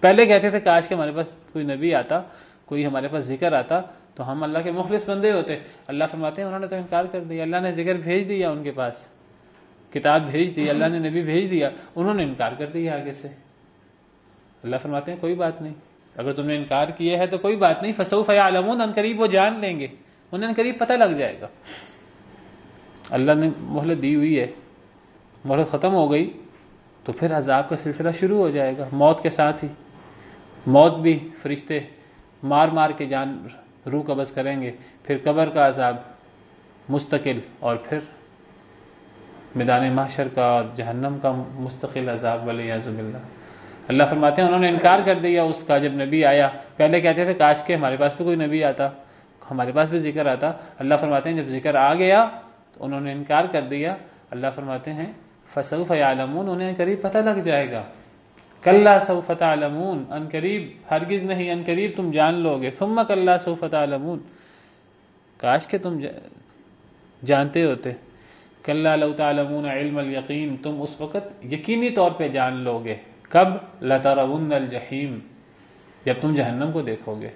پہلے کہتے تھے کاش کہ ہمارے پاس کوئی نبی آتا، کوئی ہمارے پاس ذکر آتا تو ہم اللہ کے مخلص بندے ہوتے۔ اللہ فرماتے ہیں انہوں نے تو انکار کر دیا، اللہ نے ذکر بھیج دیا، ان کے پاس کتاب بھیج دی، اللہ نے نبی بھیج دیا، انہوں نے انکار کر دیا آگے سے۔ اللہ فرماتے ہیں کوئی بات نہیں، اگر تم نے انکار کیا ہے تو کوئی بات نہیں، فسوف یعلمون، ان قریب وہ جان لیں گے، انہیں ان قریب پتہ لگ جائے گا۔ اللہ نے مہلت دی ہوئی ہے، مہلت ختم ہو گئی تو پھر عذاب کا سلسلہ شروع ہو جائے گا، موت کے ساتھ ہی۔ موت بھی فرشتے مار مار کے جان روح قبض کریں گے، پھر قبر کا عذاب مستقل، اور پھر میدان محشر کا اور جہنم کا مستقل عذاب، والعیاذ باللہ۔ اللہ فرماتے ہیں انہوں نے انکار کر دیا اس کا جب نبی آیا۔ پہلے کہتے تھے کاش کہ ہمارے پاس بھی کوئی نبی آتا، ہمارے پاس بھی ذکر آتا۔ اللہ فرماتے ہیں جب ذکر آ گیا تو انہوں نے انکار کر دیا۔ اللہ فرماتے ہیں فسوف یعلمون، انہیں قریب پتہ لگ جائے گا۔ کلا سوف تعلمون، ان قریب، ہرگز نہیں، ان قریب تم جان لو گے۔ ثم کلا سوف تعلمون، کاش کہ تم جانتے ہوتے۔ کلا لو تعلمون علم الیقین، تم اس وقت یقینی طور پہ جان لو گے۔ کب؟ لترون الجحیم، جب تم جہنم کو دیکھو گے۔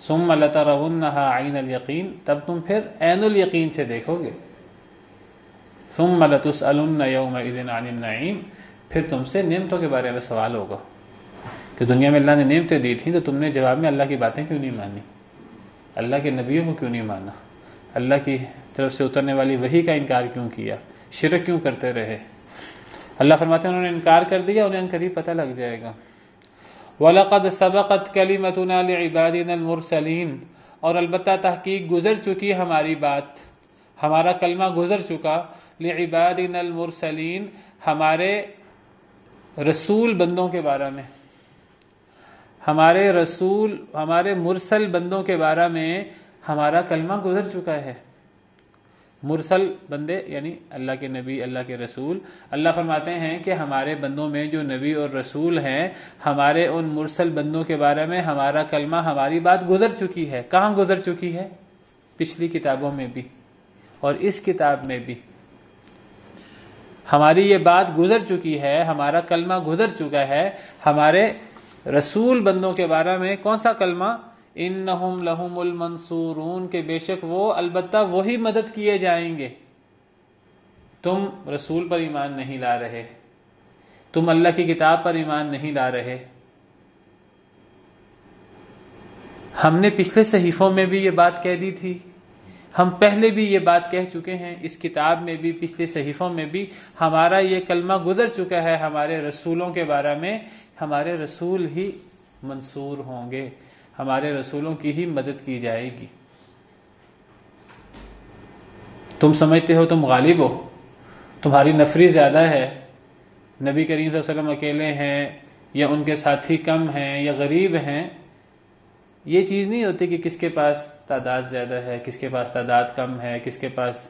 ثم لترونها عین الیقین، تب تم پھر عین الیقین سے دیکھو گے۔ ثم لتسألن یومئذ عن النعیم، پھر تم سے نعمتوں کے بارے میں سوال ہوگا کہ دنیا میں اللہ نے نعمتیں دی تھیں تو تم نے جواب میں اللہ کی باتیں کیوں نہیں مانی، اللہ کے نبیوں کو کیوں نہیں مانا، اللہ کی طرف سے اترنے والی وحی کا انکار کیوں کیا، شرک کیوں کرتے رہے۔ اللہ فرماتے ہیں انہوں نے انکار کر دیا، انہیں قریب پتہ لگ جائے گا۔ وَلَقَدْ سَبَقَتْ كَلِمَتُنَا لِعِبَادِنَا الْمُرْسَلِينَ، اور البتہ تحقیق گزر چکی ہماری بات، ہمارا کلمہ گزر چکا، لِعِبَادِنَا الْمُرْسَلِينَ، ہمارے رسول بندوں کے بارے میں، ہمارے رسول، ہمارے مرسل بندوں کے بارے میں ہمارا کلمہ گزر چکا ہے۔ مرسل بندے یعنی اللہ کے نبی، اللہ کے رسول۔ اللہ فرماتے ہیں کہ ہمارے بندوں میں جو نبی اور رسول ہیں، ہمارے ان مرسل بندوں کے بارے میں ہمارا کلمہ، ہماری بات گزر چکی ہے۔ کہاں گزر چکی ہے؟ پچھلی کتابوں میں بھی اور اس کتاب میں بھی ہماری یہ بات گزر چکی ہے، ہمارا کلمہ گزر چکا ہے ہمارے رسول بندوں کے بارے میں۔ کون سا کلمہ؟ انہم لہم المنصورون، کہ بے شک وہ البتہ وہی مدد کیے جائیں گے۔ تم رسول پر ایمان نہیں لا رہے، تم اللہ کی کتاب پر ایمان نہیں لا رہے۔ ہم نے پچھلے صحیفوں میں بھی یہ بات کہہ دی تھی، ہم پہلے بھی یہ بات کہہ چکے ہیں، اس کتاب میں بھی، پچھلے صحیفوں میں بھی ہمارا یہ کلمہ گزر چکا ہے ہمارے رسولوں کے بارے میں۔ ہمارے رسول ہی منصور ہوں گے، ہمارے رسولوں کی ہی مدد کی جائے گی۔ تم سمجھتے ہو تم غالب ہو، تمہاری نفری زیادہ ہے، نبی کریم صلی اللہ علیہ وسلم اکیلے ہیں یا ان کے ساتھی کم ہیں یا غریب ہیں۔ یہ چیز نہیں ہوتی کہ کس کے پاس تعداد زیادہ ہے، کس کے پاس تعداد کم ہے، کس کے پاس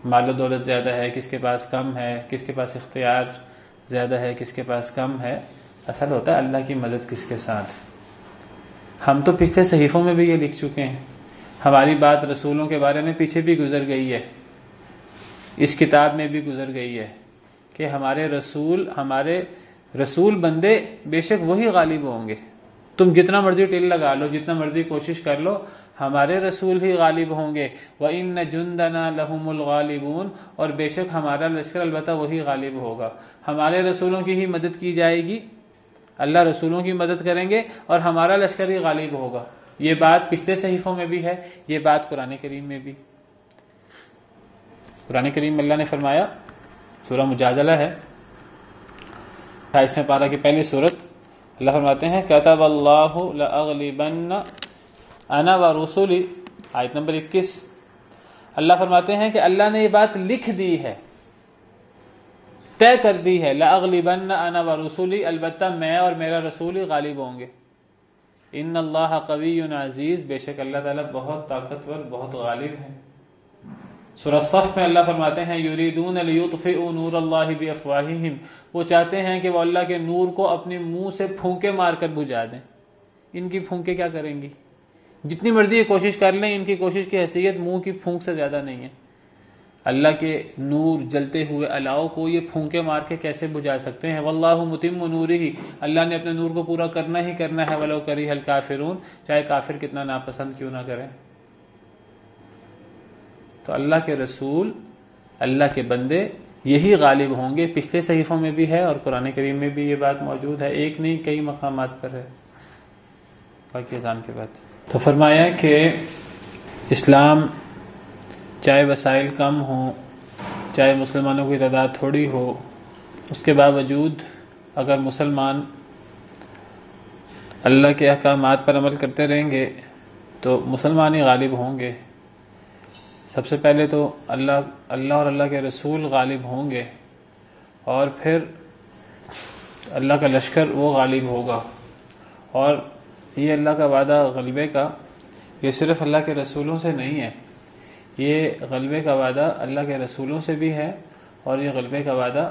مال و دولت زیادہ ہے، کس کے پاس کم ہے، کس کے پاس اختیار زیادہ ہے، کس کے پاس کم ہے۔ اصل ہوتا ہے اللہ کی مدد کس کے ساتھ۔ ہم تو پچھلے صحیفوں میں بھی یہ لکھ چکے ہیں، ہماری بات رسولوں کے بارے میں پیچھے بھی گزر گئی ہے، اس کتاب میں بھی گزر گئی ہے کہ ہمارے رسول بندے بے شک وہی غالب ہوں گے۔ تم جتنا مرضی ٹل لگا لو، جتنا مرضی کوشش کر لو، ہمارے رسول ہی غالب ہوں گے۔ وَإِنَّ جُنْدَنَا لَهُمُ الْغَالِبُونَ، اور بے شک ہمارا لشکر البتہ وہی غالب ہوگا۔ ہمارے رسولوں کی ہی مدد کی جائے گی، اللہ رسولوں کی مدد کریں گے اور ہمارا لشکر ہی غالب ہوگا۔ یہ بات پچھلے صحیفوں میں بھی ہے، یہ بات قرآن کریم میں بھی۔ قرآن کریم میں اللہ نے فرمایا، سورہ مجادلہ ہے 28ویں پارہ کی پہلی سورت، اللہ فرماتے ہیں کتب اللہ لأغلبن انا ورسلی، آیت نمبر 21، اللہ فرماتے ہیں کہ اللہ نے یہ بات لکھ دی ہے، طے کر دی ہے، لَأَغْلِبَنَّ أَنَا وَرُسُلِي، البتہ میں اور میرا رسول ہی غالب ہوں گے۔ ان اللہ قوی عزیز، بے شک اللہ تعالیٰ بہت طاقتور، بہت غالب ہے۔ سورہ صف میں اللہ فرماتے ہیں یریدون لیطفئوا نور اللہ بافواہہم، وہ چاہتے ہیں کہ وہ اللہ کے نور کو اپنے منہ سے پھونکے مار کر بجھا دیں۔ ان کی پھونکے کیا کریں گی؟ جتنی مرضی یہ کوشش کر لیں، ان کی کوشش کی حیثیت منہ کی پھونک سے زیادہ نہیں ہے۔ اللہ کے نور جلتے ہوئے الاؤ کو یہ پھونکے مار کے کیسے بجھا سکتے ہیں؟ واللہ متم نورہ، اللہ نے اپنے نور کو پورا کرنا ہی کرنا ہے، ولو کرہ الکافرون، چاہے کافر کتنا ناپسند کیوں نہ کریں۔ تو اللہ کے رسول، اللہ کے بندے یہی غالب ہوں گے۔ پچھلے صحیفوں میں بھی ہے اور قرآن کریم میں بھی یہ بات موجود ہے، ایک نہیں کئی مقامات پر ہے۔ باقی اذان کے بعد تو فرمایا کہ اسلام چاہے وسائل کم ہوں، چاہے مسلمانوں کی تعداد تھوڑی ہو، اس کے باوجود اگر مسلمان اللہ کے احکامات پر عمل کرتے رہیں گے تو مسلمان ہی غالب ہوں گے۔ سب سے پہلے تو اللہ اور اللہ کے رسول غالب ہوں گے، اور پھر اللہ کا لشکر وہ غالب ہوگا۔ اور یہ اللہ کا وعدہ غلبے کا، یہ صرف اللہ کے رسولوں سے نہیں ہے، یہ غلبے کا وعدہ اللہ کے رسولوں سے بھی ہے، اور یہ غلبے کا وعدہ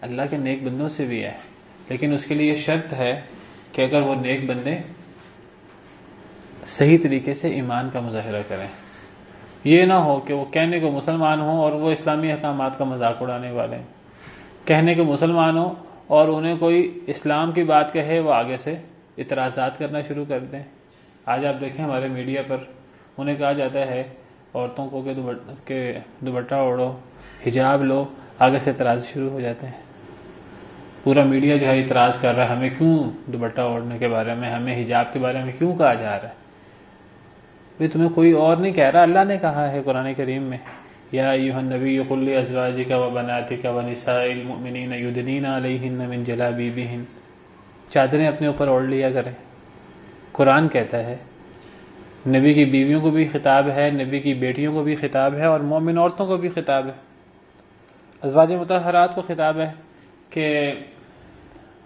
اللہ کے نیک بندوں سے بھی ہے۔ لیکن اس کے لیے یہ شرط ہے کہ اگر وہ نیک بندے صحیح طریقے سے ایمان کا مظاہرہ کریں، یہ نہ ہو کہ وہ کہنے کو مسلمان ہوں اور وہ اسلامی احکامات کا مذاق اڑانے والے ہیں، کہنے کو مسلمان ہوں اور انہیں کوئی اسلام کی بات کہے وہ آگے سے اعتراضات کرنا شروع کر دیں۔ آج آپ دیکھیں ہمارے میڈیا پر انہیں کہا جاتا ہے عورتوں کو کہ دوپٹہ اوڑھو، حجاب لو، آگے سے اعتراض شروع ہو جاتے ہیں۔ پورا میڈیا جو ہے اعتراض کر رہا ہے، ہمیں کیوں دوپٹہ اوڑھنے کے بارے میں، ہمیں حجاب کے بارے میں کیوں کہا جا رہا ہے؟ بھئی تمہیں کوئی اور نہیں کہہ رہا، اللہ نے کہا ہے قرآن کریم میں، یا ایھا النبی قل لازواجک وبناتک ونساء المؤمنین یدنین علیہن من جلابیبہن، چادریں اپنے اوپر اوڑھ لیا کریں۔ قرآن کہتا ہے، نبی کی بیویوں کو بھی خطاب ہے، نبی کی بیٹیوں کو بھی خطاب ہے، اور مومن عورتوں کو بھی خطاب ہے۔ ازواج مطہرات کو خطاب ہے کہ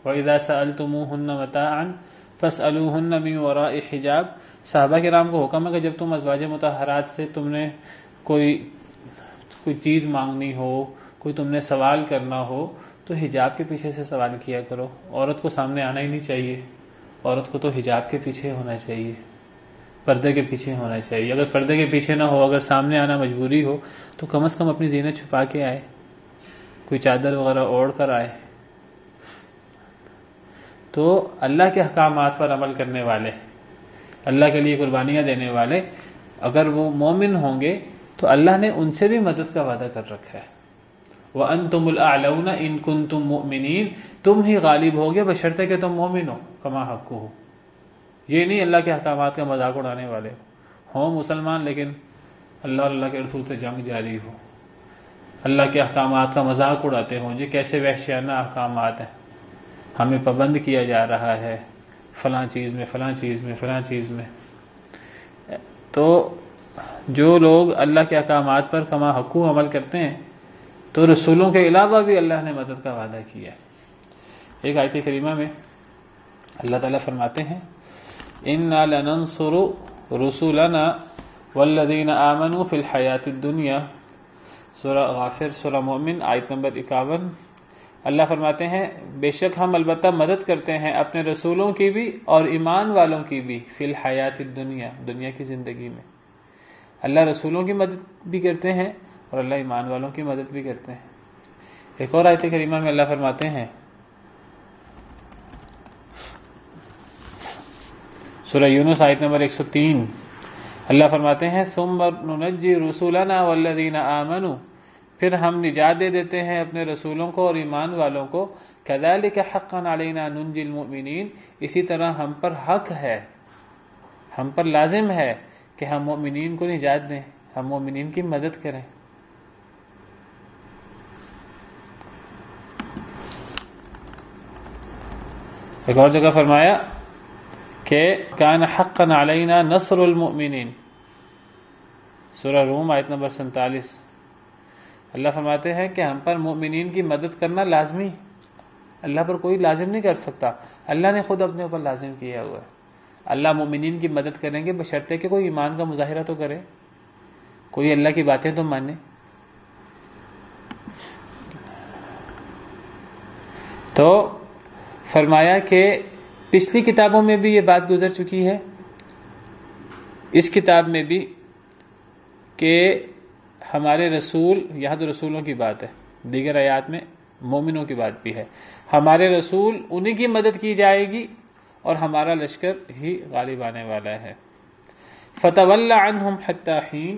وَإِذَا سَأَلْتُمُوهُنَّ مَتَاعًا فَاسْأَلُوهُنَّ مِنْ وَرَاءِ حجاب، صحابہ کرام کو حکم ہے کہ جب تم ازواج مطہرات سے تم نے کوئی چیز مانگنی ہو، کوئی تم نے سوال کرنا ہو تو حجاب کے پیچھے سے سوال کیا کرو۔ عورت کو سامنے آنا ہی نہیں چاہیے، عورت کو تو حجاب کے پیچھے ہونا چاہیے، پردے کے پیچھے ہونا چاہیے۔ اگر پردے کے پیچھے نہ ہو، اگر سامنے آنا مجبوری ہو تو کم از کم اپنی زینت چھپا کے آئے، کوئی چادر وغیرہ اوڑھ کر آئے۔ تو اللہ کے احکامات پر عمل کرنے والے، اللہ کے لیے قربانیاں دینے والے، اگر وہ مومن ہوں گے تو اللہ نے ان سے بھی مدد کا وعدہ کر رکھا ہے۔ وَأَنْتُمُ الْأَعْلَوْنَ إِن كُنتُم مُؤْمِنِينَ، تم ہی غالب ہوگے بشرطے کہ تم مومن ہو، کما حق ہو۔ یہ نہیں اللہ کے احکامات کا مذاق اڑانے والے ہوں مسلمان لیکن اللہ اور اللہ کے رسول سے جنگ جاری ہو، اللہ کے احکامات کا مذاق اڑاتے ہوں، یہ کیسے وحشیانہ احکامات ہیں، ہمیں پابند کیا جا رہا ہے فلاں چیز میں، فلاں چیز میں، فلاں چیز میں۔ تو جو لوگ اللہ کے احکامات پر کما حقوق عمل کرتے ہیں تو رسولوں کے علاوہ بھی اللہ نے مدد کا وعدہ کیا ہے۔ ایک آیت کریمہ میں اللہ تعالیٰ فرماتے ہیں اِنَّا لَنَنصُرُ رُسُلَنَا وَالَّذِينَ آمَنُوا فِي الْحَيَاةِ الدُّنْيَا، سورہ غافر، سورہ مومن، آیت نمبر 51۔ اللہ فرماتے ہیں بے شک ہم البتہ مدد کرتے ہیں اپنے رسولوں کی بھی اور ایمان والوں کی بھی، فی الحیات الدنیا، دنیا کی زندگی میں۔ اللہ رسولوں کی مدد بھی کرتے ہیں اور اللہ ایمان والوں کی مدد بھی کرتے ہیں۔ ایک اور آیت کریمہ میں اللہ فرماتے ہیں سورہ یونس آیت نمبر 103، اللہ فرماتے ہیں ثم ننجی رسولنا والذین آمنوا، پھر ہم نجات دے دیتے ہیں اپنے رسولوں کو اور ایمان والوں کو، کذالک حقا علینا ننجی المؤمنین، اسی طرح ہم پر حق ہے، ہم پر لازم ہے کہ ہم مومنین کو نجات دیں، ہم مومنین کی مدد کریں۔ ایک اور جگہ فرمایا کہ کان حقا علینا نصر المؤمنین، سورہ روم آیت نمبر 47۔ اللہ فرماتے ہیں کہ ہم پر مومنین کی مدد کرنا لازمی، اللہ پر کوئی لازم نہیں کر سکتا، اللہ نے خود اپنے اوپر لازم کیا ہوا ہے۔ اللہ مومنین کی مدد کریں گے بشرطے کہ کوئی ایمان کا مظاہرہ تو کرے، کوئی اللہ کی باتیں تو مانے۔ تو فرمایا کہ پچھلی کتابوں میں بھی یہ بات گزر چکی ہے، اس کتاب میں بھی، کہ ہمارے رسول، یہاں تو رسولوں کی بات ہے، دیگر آیات میں مومنوں کی بات بھی ہے، ہمارے رسول انہی کی مدد کی جائے گی اور ہمارا لشکر ہی غالب آنے والا ہے۔ فَتَوَلَّ عَنْهُمْ حَتَّى حِينٍ،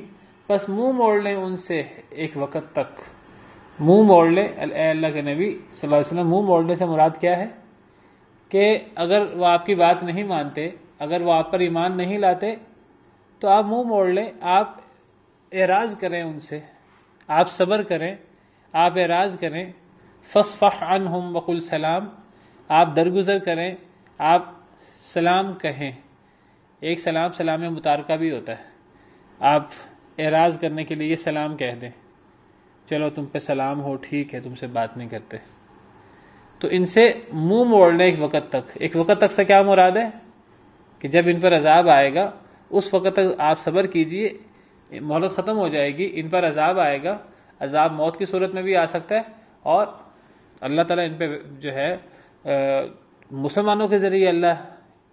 بس منہ موڑ لیں ان سے ایک وقت تک، منہ موڑ لیں۔ اے اللہ کے نبی صلی اللہ علیہ وسلم، منہ موڑنے سے مراد کیا ہے کہ اگر وہ آپ کی بات نہیں مانتے، اگر وہ آپ پر ایمان نہیں لاتے تو آپ منہ موڑ لیں، آپ اعراض کریں ان سے، آپ صبر کریں، آپ اعراض کریں۔ فَاصْفَحْ عَنْهُمْ وَقُلْ سَلَام، آپ درگزر کریں، آپ سلام کہیں۔ ایک سلام متارکہ بھی ہوتا ہے، آپ اعراض کرنے کے لیے یہ سلام کہہ دیں، چلو تم پہ سلام ہو، ٹھیک ہے، تم سے بات نہیں کرتے۔ تو ان سے منہ موڑنے ایک وقت تک۔ ایک وقت تک سے کیا مراد ہے کہ جب ان پر عذاب آئے گا اس وقت تک آپ صبر کیجئے، مہلت ختم ہو جائے گی، ان پر عذاب آئے گا، عذاب موت کی صورت میں بھی آ سکتا ہے، اور اللہ تعالیٰ ان پہ جو ہے مسلمانوں کے ذریعے اللہ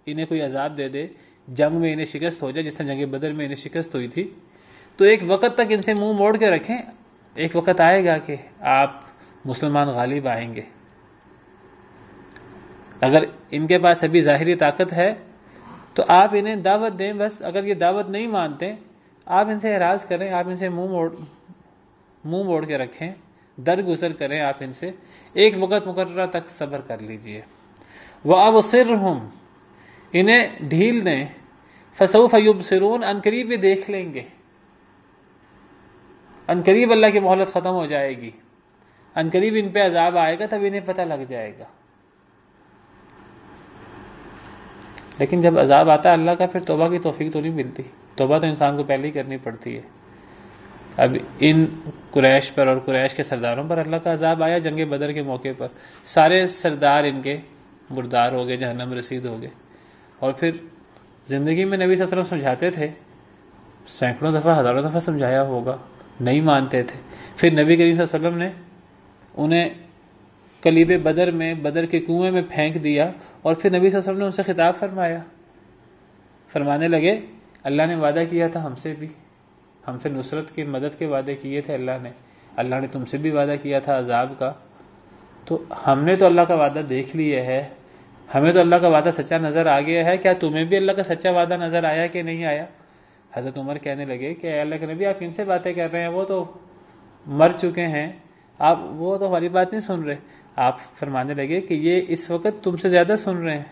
انہیں کوئی عذاب دے دے، جنگ میں انہیں شکست ہو جائے، جس سے جنگ بدر میں انہیں شکست ہوئی تھی۔ تو ایک وقت تک ان سے منہ موڑ کے رکھیں، ایک وقت آئے گا کہ آپ مسلمان غالب آئیں گے۔ اگر ان کے پاس ابھی ظاہری طاقت ہے تو آپ انہیں دعوت دیں، بس اگر یہ دعوت نہیں مانتے آپ ان سے اعراض کریں، آپ ان سے منہ موڑ کے رکھیں، درگزر کریں، آپ ان سے ایک وقت مقررہ تک صبر کر لیجئے۔ وَأَبْصِرْهُمْ، انہیں ڈھیل دیں، فَسَوْفَ يُبْصِرُونَ، عنقریب یہ دیکھ لیں گے، عنقریب اللہ کی مہلت ختم ہو جائے گی، عنقریب ان پہ عذاب آئے گا، تب انہیں پتہ لگ جائے گا۔ لیکن جب عذاب آتا ہے اللہ کا، پھر توبہ کی توفیق تو نہیں ملتی، توبہ تو انسان کو پہلے ہی کرنی پڑتی ہے۔ اب ان قریش پر اور قریش کے سرداروں پر اللہ کا عذاب آیا جنگ بدر کے موقع پر، سارے سردار ان کے مردار ہو گئے، جہنم رسید ہو گئے۔ اور پھر زندگی میں نبی صلی اللہ علیہ وسلم سمجھاتے تھے، سینکڑوں دفعہ، ہزاروں دفعہ سمجھایا ہوگا، نہیں مانتے تھے۔ پھر نبی کریم صلی اللہ علیہ وسلم نے انہیں کلیب بدر میں، بدر کے کنویں میں پھینک دیا، اور پھر نبی صلی اللہ علیہ وسلم نے ان سے خطاب فرمایا، فرمانے لگے اللہ نے وعدہ کیا تھا ہم سے بھی، ہم سے نصرت کی مدد کے وعدے کیے تھے اللہ نے تم سے بھی وعدہ کیا تھا عذاب کا، تو ہم نے تو اللہ کا وعدہ دیکھ لیا ہے، ہمیں تو اللہ کا وعدہ سچا نظر آ گیا ہے، کیا تمہیں بھی اللہ کا سچا وعدہ نظر آیا کہ نہیں آیا؟ حضرت عمر کہنے لگے کہ اے اللہ کے نبی، آپ کن سے باتیں کر رہے ہیں، وہ تو مر چکے ہیں، آپ وہ تو ہماری بات نہیں سن رہے۔ آپ فرمانے لگے کہ یہ اس وقت تم سے زیادہ سن رہے ہیں،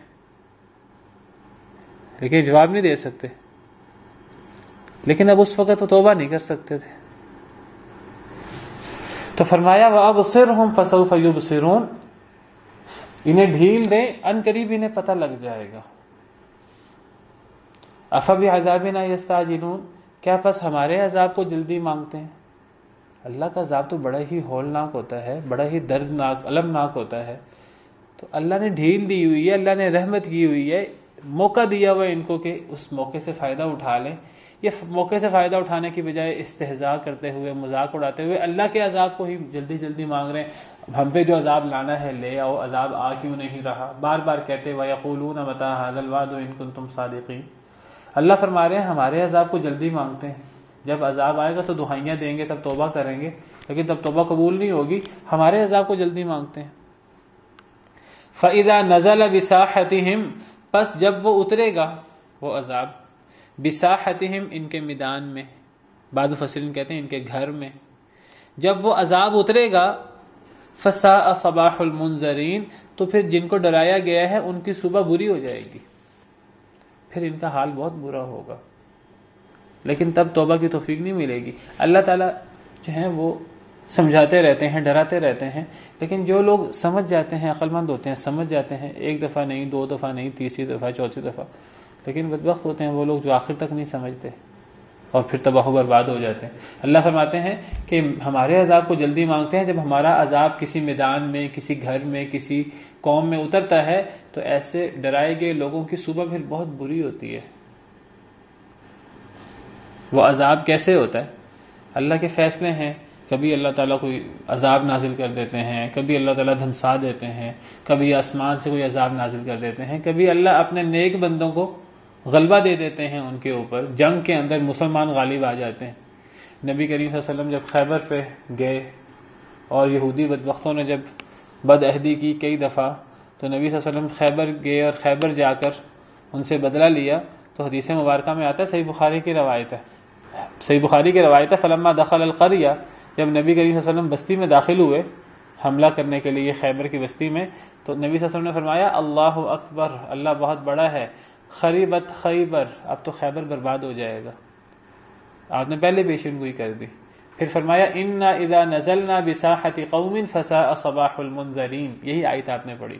لیکن جواب نہیں دے سکتے، لیکن اب اس وقت وہ توبہ نہیں کر سکتے تھے۔ تو فرمایا وَأَبْصِرْهُمْ فَسَوْفَ يُبْصِرُونَ، انہیں ڈھیل دیں، ان قریب انہیں پتہ لگ جائے گا۔ أَفَبِعَذَابِنَا يَسْتَعْجِلُونَ، کیا پس ہمارے عذاب کو جلدی مانگتے ہیں؟ اللہ کا عذاب تو بڑا ہی ہولناک ہوتا ہے، بڑا ہی دردناک، المناک ہوتا ہے، تو اللہ نے ڈھیل دی ہوئی ہے، اللہ نے رحمت کی ہوئی ہے، موقع دیا ہوا ہے ان کو کہ اس موقع سے فائدہ اٹھا لیں۔ یہ موقع سے فائدہ اٹھانے کی بجائے استہزاء کرتے ہوئے، مذاق اڑاتے ہوئے اللہ کے عذاب کو ہی جلدی جلدی مانگ رہے ہیں، ہم پہ جو عذاب لانا ہے لے آؤ، عذاب آ کیوں نہیں رہا، بار بار کہتے وَيَقُولُونَ مَتَىٰ هَٰذَا الْوَعْدُ إِن كُنتُمْ صَادِقِينَ۔ اللہ فرما رہے ہیں ہمارے عذاب کو جلدی مانگتے ہیں، جب عذاب آئے گا تو دہائیاں دیں گے، تب توبہ کریں گے، لیکن تب توبہ قبول نہیں ہوگی، ہمارے عذاب کو جلدی مانگتے ہیں۔ فَإِذَا نَزَلَ بِسَاحَتِهِمْ، پس جب وہ اترے گا وہ عذاب، بِسَاحَتِهِمْ ان کے میدان میں، بعض مفسرین کہتے ہیں ان کے گھر میں، جب وہ عذاب اترے گا فَسَاءَ صَبَاحُ الْمُنذَرِينَ، تو پھر جن کو ڈرایا گیا ہے ان کی صبح بری ہو جائے گی، پھر ان کا حال بہت برا ہوگا، لیکن تب توبہ کی توفیق نہیں ملے گی۔ اللہ تعالیٰ جو ہیں وہ سمجھاتے رہتے ہیں، ڈراتے رہتے ہیں، لیکن جو لوگ سمجھ جاتے ہیں، عقل مند ہوتے ہیں، سمجھ جاتے ہیں، ایک دفعہ نہیں، دو دفعہ نہیں، تیسری دفعہ، چوتھی دفعہ، لیکن بدبخت ہوتے ہیں وہ لوگ جو آخر تک نہیں سمجھتے، اور پھر تباہ و برباد ہو جاتے ہیں۔ اللہ فرماتے ہیں کہ ہمارے عذاب کو جلدی مانگتے ہیں، جب ہمارا عذاب کسی میدان میں، کسی گھر میں، کسی قوم میں اترتا ہے تو ایسے ڈرائے گئے لوگوں کی صبح پھر بہت بری ہوتی ہے۔ وہ عذاب کیسے ہوتا ہے؟ اللہ کے فیصلے ہیں، کبھی اللہ تعالیٰ کوئی عذاب نازل کر دیتے ہیں، کبھی اللہ تعالیٰ دھنسا دیتے ہیں، کبھی آسمان سے کوئی عذاب نازل کر دیتے ہیں، کبھی اللہ اپنے نیک بندوں کو غلبہ دے دیتے ہیں ان کے اوپر، جنگ کے اندر مسلمان غالب آ جاتے ہیں۔ نبی کریم صلی اللہ علیہ وسلم جب خیبر پہ گئے اور یہودی بدبختوں نے جب بد عہدی کی کئی دفعہ، تو نبی صلی اللہ علیہ وسلم خیبر گئے اور خیبر جا کر ان سے بدلہ لیا، تو حدیث مبارکہ میں آتا ہے، صحیح بخاری کی روایت ہے، صحیح بخاری کی روایت ہے، فلما دخل القریہ، جب نبی کریم صلی اللہ علیہ وسلم بستی میں داخل ہوئے حملہ کرنے کے لیے خیبر کی بستی میں، تو نبی صلی اللہ علیہ وسلم نے فرمایا اللہ اکبر، اللہ بہت بڑا ہے، خریبت خیبر، اب تو خیبر برباد ہو جائے گا۔ آپ نے پہلے پیشین گوئی کر دی۔ پھر فرمایا انا اذا نزلنا بساحت قوم فساء صباح المنذرین، یہی آیت آپ نے پڑھی،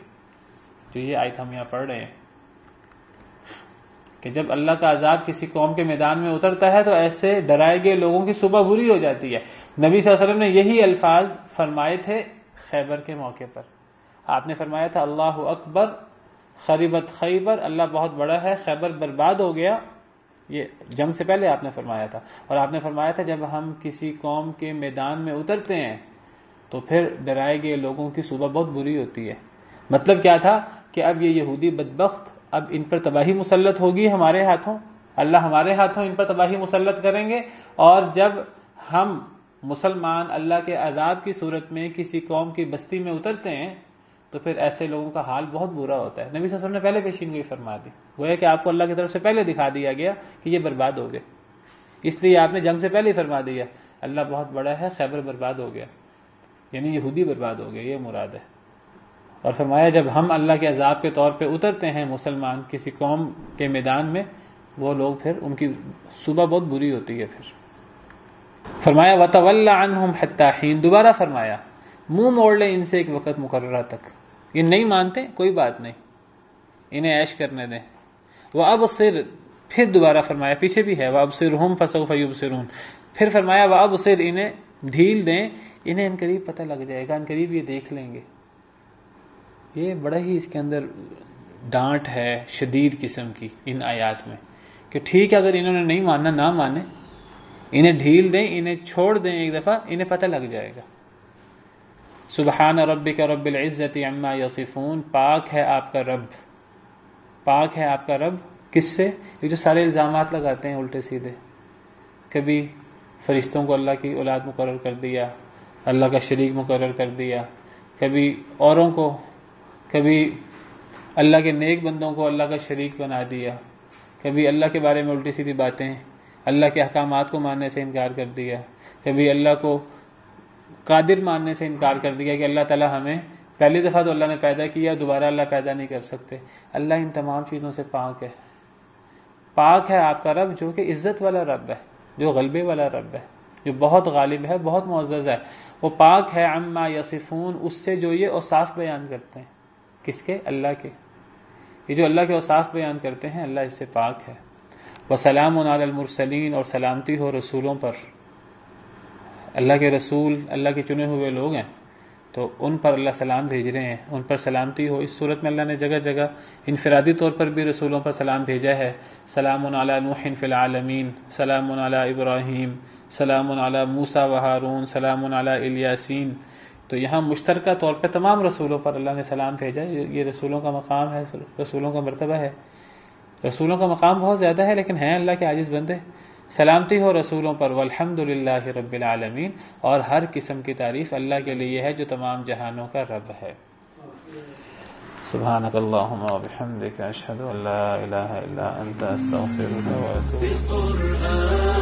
جو یہ آیت ہم یہاں پڑھ رہے ہیں کہ جب اللہ کا عذاب کسی قوم کے میدان میں اترتا ہے تو ایسے ڈرائے گئے لوگوں کی صبح بری ہو جاتی ہے۔ نبی صلی اللہ علیہ وسلم نے یہی الفاظ فرمائے تھے خیبر کے موقع پر۔ آپ نے فرمایا تھا اللہ اکبر خریبت خیبر، اللہ بہت بڑا ہے، خیبر برباد ہو گیا، یہ جنگ سے پہلے آپ نے فرمایا تھا۔ اور آپ نے فرمایا تھا جب ہم کسی قوم کے میدان میں اترتے ہیں تو پھر ڈرائے گئے لوگوں کی صبح بہت بری ہوتی ہے۔ مطلب کیا تھا کہ اب یہ یہودی بدبخت، اب ان پر تباہی مسلط ہوگی ہمارے ہاتھوں، اللہ ہمارے ہاتھوں ان پر تباہی مسلط کریں گے، اور جب ہم مسلمان اللہ کے عذاب کی صورت میں کسی قوم کی بستی میں اترتے ہیں تو پھر ایسے لوگوں کا حال بہت برا ہوتا ہے۔ نبی صلی اللہ علیہ وسلم نے پہلے پیشین گوئی فرما دی، گویا کہ آپ کو اللہ کی طرف سے پہلے دکھا دیا گیا کہ یہ برباد ہو گئے، اس لیے آپ نے جنگ سے پہلے ہی فرما دیا اللہ بہت بڑا ہے، خیبر برباد ہو گیا، یعنی یہودی برباد ہو گیا، یہ مراد ہے۔ اور فرمایا جب ہم اللہ کے عذاب کے طور پہ اترتے ہیں مسلمان کسی قوم کے میدان میں، وہ لوگ پھر ان کی صبح بہت بری ہوتی ہے۔ پھر فرمایا وَتَوَلَّ عَنْهُمْ حَتَّى حِينٍ، دوبارہ فرمایا منہ موڑ لے ان سے ایک وقت مقررہ تک، یہ نہیں مانتے کوئی بات نہیں، انہیں عیش کرنے دیں۔ وَأَبْصِرْ، پھر دوبارہ فرمایا، پیچھے بھی ہے وَأَبْصِرْهُمْ فَسَوْفَ يُبْصِرُونَ، پھر فرمایا وَأَبْصِرْ، انہیں ڈھیل دیں، انہیں ان قریب پتہ لگ جائے گا، ان قریب یہ دیکھ لیں گے۔ یہ بڑا ہی اس کے اندر ڈانٹ ہے شدید قسم کی ان آیات میں کہ ٹھیک ہے اگر انہوں نے نہیں ماننا نہ مانے، انہیں ڈھیل دیں، انہیں چھوڑ دیں ایک دفعہ، انہیں پتہ لگ جائے گا۔ سبحان ربک رب العزت عما یصفون، پاک ہے آپ کا رب، پاک ہے آپ کا رب کس سے؟ یہ جو سارے الزامات لگاتے ہیں الٹے سیدھے، کبھی فرشتوں کو اللہ کی اولاد مقرر کر دیا، اللہ کا شریک مقرر کر دیا، کبھی اوروں کو، کبھی اللہ کے نیک بندوں کو اللہ کا شریک بنا دیا، کبھی اللہ کے بارے میں الٹی سیدھی باتیں، اللہ کے احکامات کو ماننے سے انکار کر دیا، کبھی اللہ کو قادر ماننے سے انکار کر دیا کہ اللہ تعالیٰ ہمیں پہلی دفعہ تو اللہ نے پیدا کیا، دوبارہ اللہ پیدا نہیں کر سکتے۔ اللہ ان تمام چیزوں سے پاک ہے، پاک ہے آپ کا رب جو کہ عزت والا رب ہے، جو غلبے والا رب ہے، جو بہت غالب ہے، بہت معزز ہے، وہ پاک ہے عما یصفون، اس سے جو یہ اوصاف بیان کرتے ہیں، کس کے؟ اللہ کے، یہ جو اللہ کے اوصاف بیان کرتے ہیں اللہ اس سے پاک ہے۔ وسلام علی المرسلین، اور سلامتی ہو رسولوں پر، اللہ کے رسول اللہ کے چنے ہوئے لوگ ہیں تو ان پر اللہ سلام بھیج رہے ہیں، ان پر سلامتی ہو۔ اس صورت میں اللہ نے جگہ جگہ انفرادی طور پر بھی رسولوں پر سلام بھیجا ہے، سلام علی نوح فی العالمین، سلام علی ابراہیم، سلام علی موسیٰ و ہارون، سلام علی الیاسین۔ تو یہاں مشترکہ طور پہ تمام رسولوں پر اللہ نے سلام بھیجا، یہ رسولوں کا مقام ہے، رسولوں کا مرتبہ ہے، رسولوں کا مقام بہت زیادہ ہے لیکن ہیں اللہ کے عاجز بندے۔ سلامتی ہو رسولوں پر، والحمدللہ رب العالمین، اور ہر قسم کی تعریف اللہ کے لیے ہے جو تمام جہانوں کا رب ہے۔ سبحانک اللہم و بحمدک، اشہد ان لا الہ الا انت، استغفرک و اتوب الیک۔